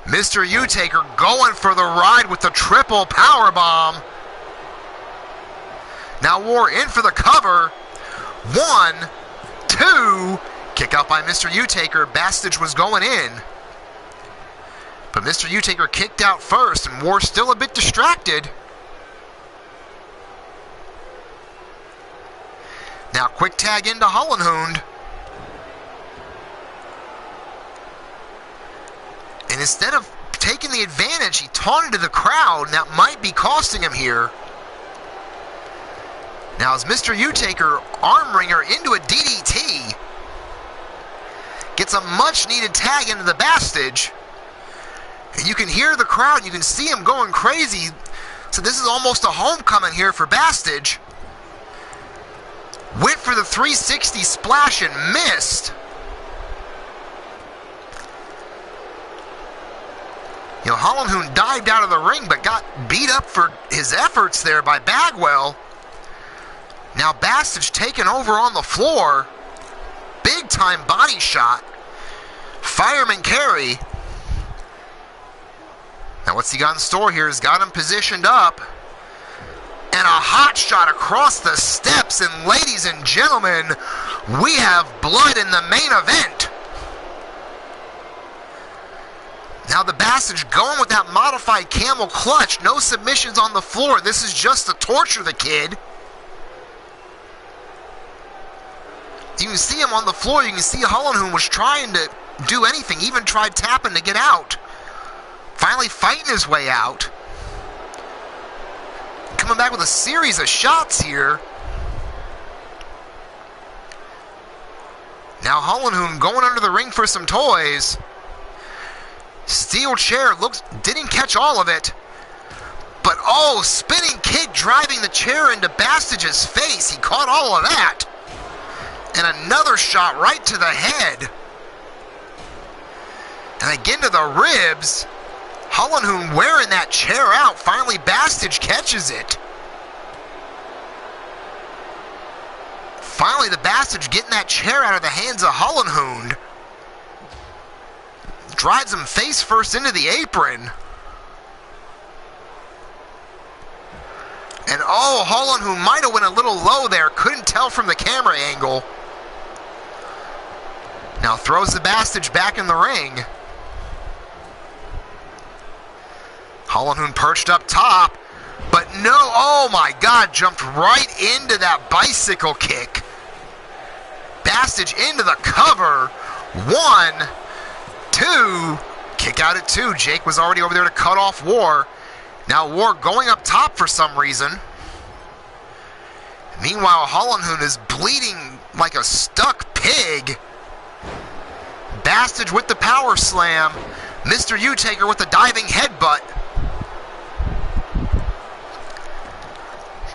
Mr. Utaker going for the ride with the triple powerbomb. Now War in for the cover. 1, 2. Kick out by Mr. Utaker. Bastage was going in. But Mr. Utaker kicked out first, and War still a bit distracted. Now quick tag into Hollenhoon. And instead of taking the advantage, he taunted the crowd, and that might be costing him here. Now as Mr. Utaker arm wringer into a DDT. Gets a much needed tag into the Bastage. And you can hear the crowd, you can see him going crazy. So this is almost a homecoming here for Bastage. Went for the 360 splash and missed. You know, Hollenhoon dived out of the ring but got beat up for his efforts there by Bagwell. Now Bastage taken over on the floor. Big time body shot. Fireman carry. Now what's he got in store here? He's got him positioned up. And a hot shot across the steps. And ladies and gentlemen, we have blood in the main event. Now the Bastage going with that modified camel clutch. No submissions on the floor. This is just to torture the kid. You can see him on the floor. You can see Hollenhoon was trying to do anything. Even tried tapping to get out. Finally fighting his way out. Coming back with a series of shots here. Now Hollenhoon going under the ring for some toys. Steel chair didn't catch all of it. But oh, spinning kick driving the chair into Bastage's face. He caught all of that. And another shot right to the head. And again to the ribs. Hollenhoon wearing that chair out. Finally, Bastage catches it. Finally, the Bastage getting that chair out of the hands of Hollenhoon. Drives him face first into the apron. And oh, Hollenhoon might have went a little low there. Couldn't tell from the camera angle. Now throws the Bastage back in the ring. Hollenhoon perched up top. But no, oh my God, jumped right into that bicycle kick. Bastage into the cover. 1, 2. Kick out at 2. Jake was already over there to cut off War. Now War going up top for some reason. Meanwhile, Hollenhoon is bleeding like a stuck pig. Bastage with the power slam. Mr. Utaker with the diving headbutt.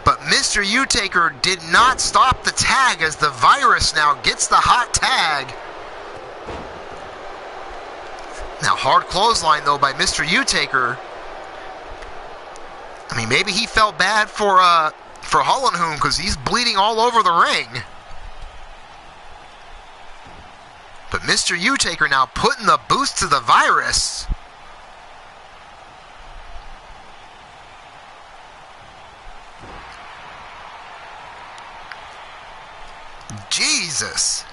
But Mr. Utaker did not stop the tag as the Virus now gets the hot tag. Now hard clothesline though by Mr. Utaker. I mean, maybe he felt bad for Hollenhoon because he's bleeding all over the ring. But Mr. Utaker now putting the boost to the Virus. Jesus.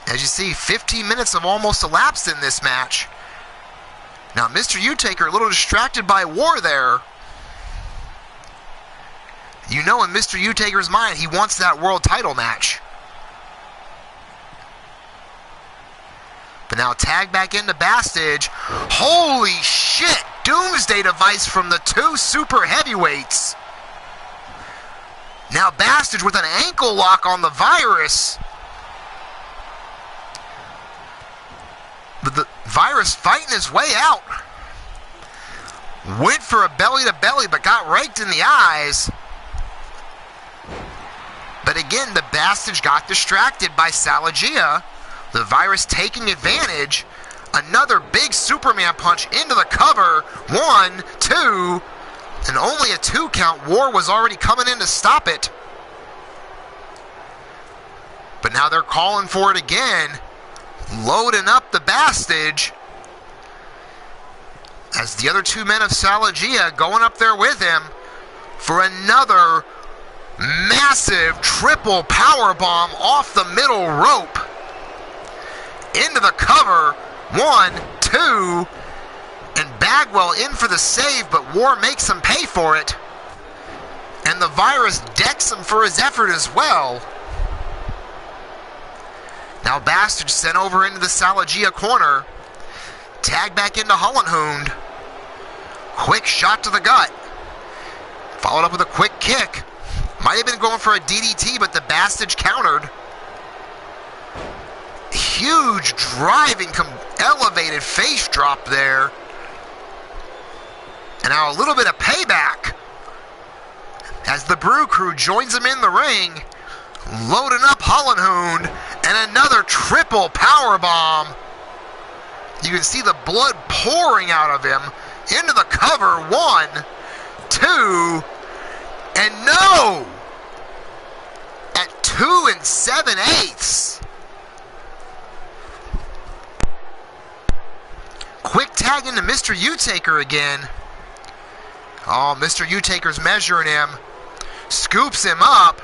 As you see, 15 minutes have almost elapsed in this match. Now, Mr. Utaker a little distracted by War there. You know, in Mr. Utaker's mind, he wants that world title match. But now tag back into Bastage. Holy shit! Doomsday device from the two super heavyweights. Now Bastage with an ankle lock on the Virus. But the Virus fighting his way out. Went for a belly-to-belly, but got raked in the eyes. But again, the Bastage got distracted by Salagia. The Virus taking advantage. Another big Superman punch into the cover. 1, 2, and only a 2 count. War was already coming in to stop it. But now they're calling for it again. Loading up the Bastage. As the other 2 men of Salagia going up there with him for another massive triple power bomb off the middle rope. Into the cover. 1, 2, and Bagwell in for the save, but War makes him pay for it. And the Virus decks him for his effort as well. Now Bastage sent over into the Salagia corner. Tag back into Hollenhund. Quick shot to the gut. Followed up with a quick kick. Might have been going for a DDT, but the Bastage countered. Huge driving, elevated face drop there. And now a little bit of payback as the Brew Crew joins him in the ring. Loading up Hollenhund, and another triple power bomb. You can see the blood pouring out of him. Into the cover. 1, 2, and no! At 2 7/8. Quick tag into Mr. Utaker again. Oh, Mr. Utaker's measuring him. Scoops him up.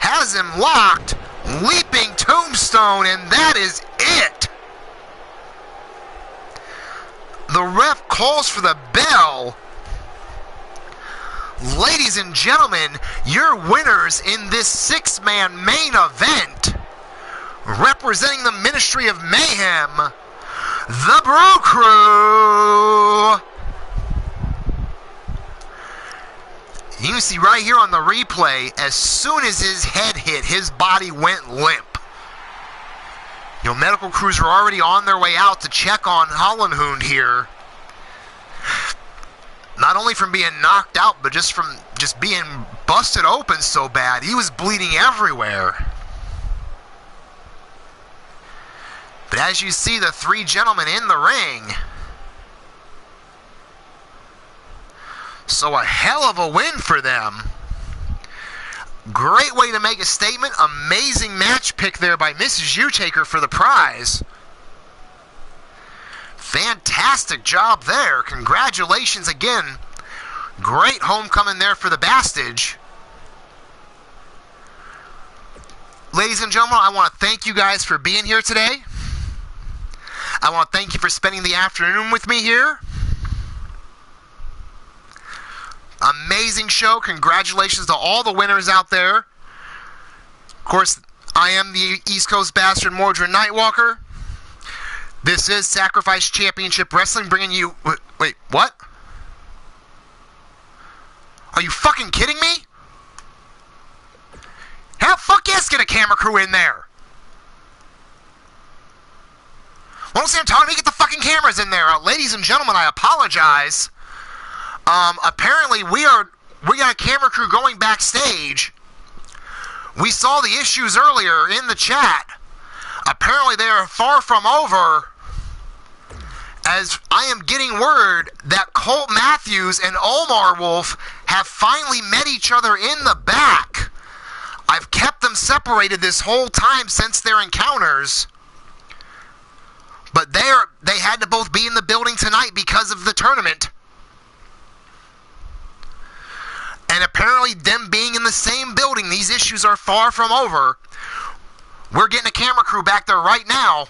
Has him locked. Leaping tombstone, and that is it. The ref calls for the bell. Ladies and gentlemen, your winners in this 6-man main event, representing the Ministry of Mayhem, the Brew Crew. You can see right here on the replay, as soon as his head hit, his body went limp. You know, medical crews were already on their way out to check on Hollenhund here. Not only from being knocked out, but just from being busted open so bad. He was bleeding everywhere. But as you see the 3 gentlemen in the ring, so a hell of a win for them. Great way to make a statement. Amazing match pick there by Mrs. Utaker for the prize. Fantastic job there. Congratulations again. Great homecoming there for the Bastage. Ladies and gentlemen, I want to thank you guys for being here today. I want to thank you for spending the afternoon with me here. Amazing show. Congratulations to all the winners out there. Of course, I am the East Coast Bastard, Mordred Nightwalker. This is Sacrifice Championship Wrestling, bringing you... Wait, what? Are you fucking kidding me? How fuck yes, get a camera crew in there? Well, don't stand talking to me, get the fucking cameras in there. Ladies and gentlemen, I apologize. Apparently we got a camera crew going backstage. We saw the issues earlier in the chat. Apparently they are far from over, as I am getting word that Colt Matthews and Omar Wolf have finally met each other in the back. I've kept them separated this whole time since their encounters. But they had to both be in the building tonight because of the tournament. And apparently them being in the same building, these issues are far from over. We're getting a camera crew back there right now.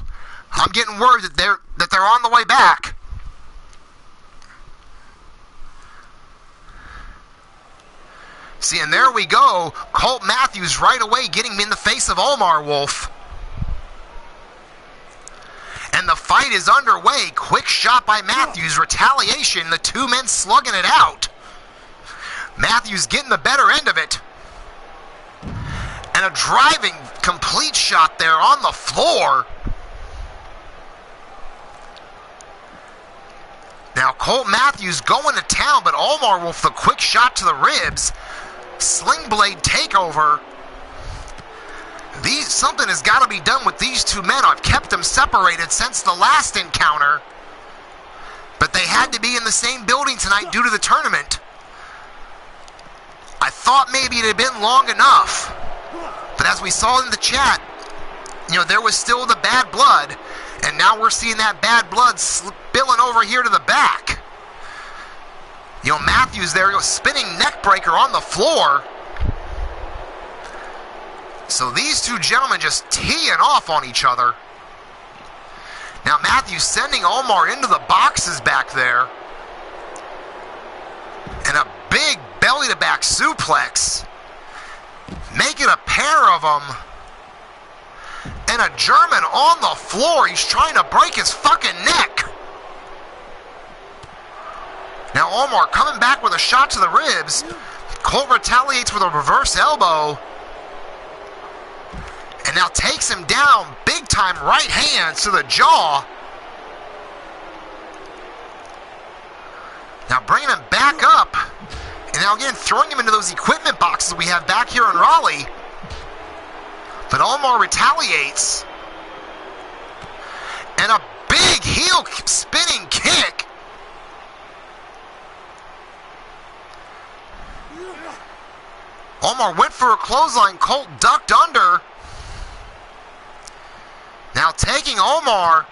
I'm getting word that they're on the way back. See, and there we go. Colt Matthews right away getting in the face of Omar Wolf. And the fight is underway. Quick shot by Matthews. Retaliation. The two men slugging it out. Matthews getting the better end of it. And a driving complete shot there on the floor. Now Colt Matthews going to town, but Omar Wolf the quick shot to the ribs. Sling blade takeover. Something has got to be done with these two men. I've kept them separated since the last encounter. But they had to be in the same building tonight due to the tournament. I thought maybe it had been long enough. But as we saw in the chat, there was still the bad blood. And now we're seeing that bad blood spilling over here to the back. Matthews there, spinning neck breaker on the floor. So these two gentlemen just teeing off on each other. Now Matthews sending Omar into the boxes back there. And a big belly-to-back suplex. Making a pair of them. And a German on the floor. He's trying to break his fucking neck. Now Omar coming back with a shot to the ribs. Colt retaliates with a reverse elbow. And now takes him down. Big time right hands to the jaw. Now bringing him back up. And now again throwing him into those equipment boxes we have back here in Raleigh. But Omar retaliates. And a big heel spinning kick. Omar went for a clothesline. Colt ducked under. Now taking Omar.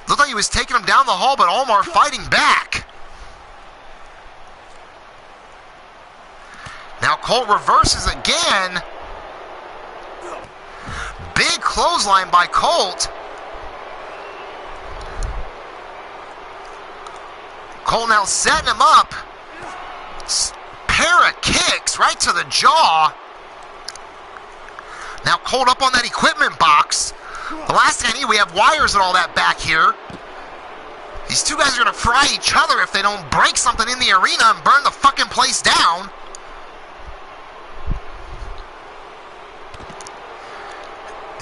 Looked like he was taking him down the hall, but Omar fighting back. Now Colt reverses again. Big clothesline by Colt. Colt now setting him up. Pair of kicks right to the jaw. Now Colt up on that equipment box. The last thing I need, we have wires and all that back here. These two guys are going to fry each other if they don't break something in the arena and burn the fucking place down.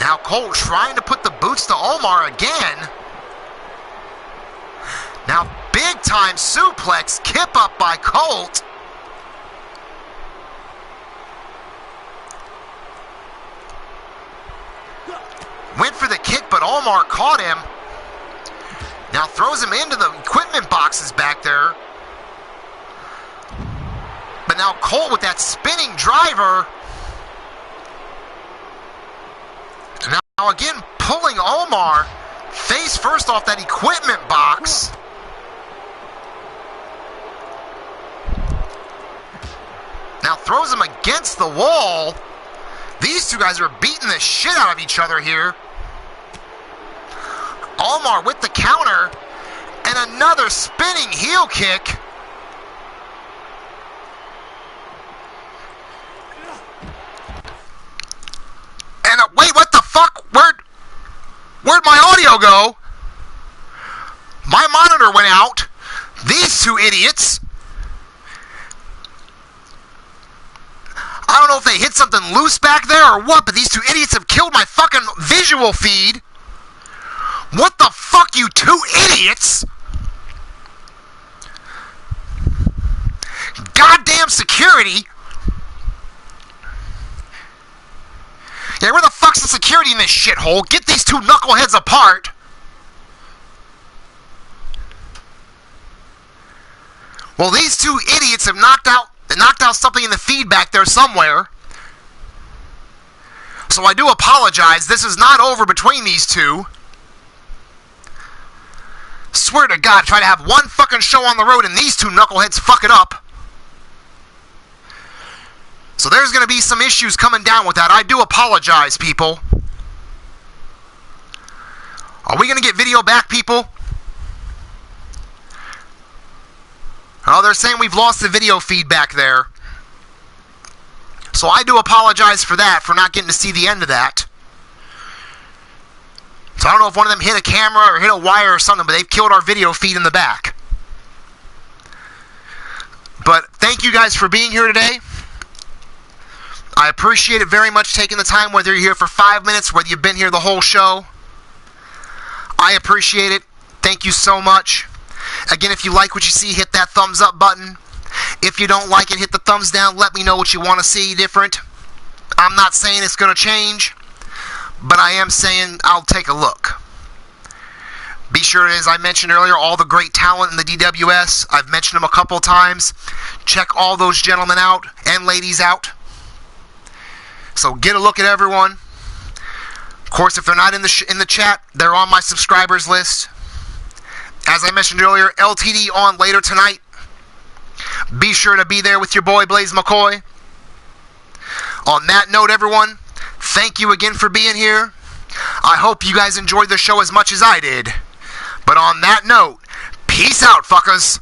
Now Colt trying to put the boots to Omar again. Now big time suplex, kip up by Colt. Went for the kick, but Omar caught him. Now throws him into the equipment boxes back there. But now Colt with that spinning driver. Now again pulling Omar face first off that equipment box. Now throws him against the wall. These two guys are beating the shit out of each other here. Omar with the counter and another spinning heel kick. And wait, what the fuck? Where'd my audio go? My monitor went out. These two idiots. I don't know if they hit something loose back there or what, but these two idiots have killed my fucking visual feed. What the fuck, you two idiots? Goddamn security. Yeah, where the fuck's the security in this shithole? Get these two knuckleheads apart. Well, these two idiots have knocked out something in the feed back there somewhere. So I do apologize. This is not over between these two. Swear to God, try to have one fucking show on the road and these two knuckleheads fuck it up. So there's going to be some issues coming down with that. I do apologize, people. Are we going to get video back, people? Oh, they're saying we've lost the video feed back there. So I do apologize for that, for not getting to see the end of that. So I don't know if one of them hit a camera or hit a wire or something, but they've killed our video feed in the back. But thank you guys for being here today. I appreciate it very much, taking the time, whether you're here for 5 minutes, whether you've been here the whole show. I appreciate it. Thank you so much. Again, if you like what you see, hit that thumbs up button. If you don't like it, hit the thumbs down. Let me know what you want to see different. I'm not saying it's going to change, but I am saying I'll take a look. Be sure, as I mentioned earlier, all the great talent in the DWS. I've mentioned them a couple times. Check all those gentlemen out and ladies out. So get a look at everyone. Of course, if they're not in the chat, they're on my subscribers list. As I mentioned earlier, LTD on later tonight. Be sure to be there with your boy Blaze McCoy. On that note, everyone, thank you again for being here. I hope you guys enjoyed the show as much as I did. But on that note, peace out, fuckers.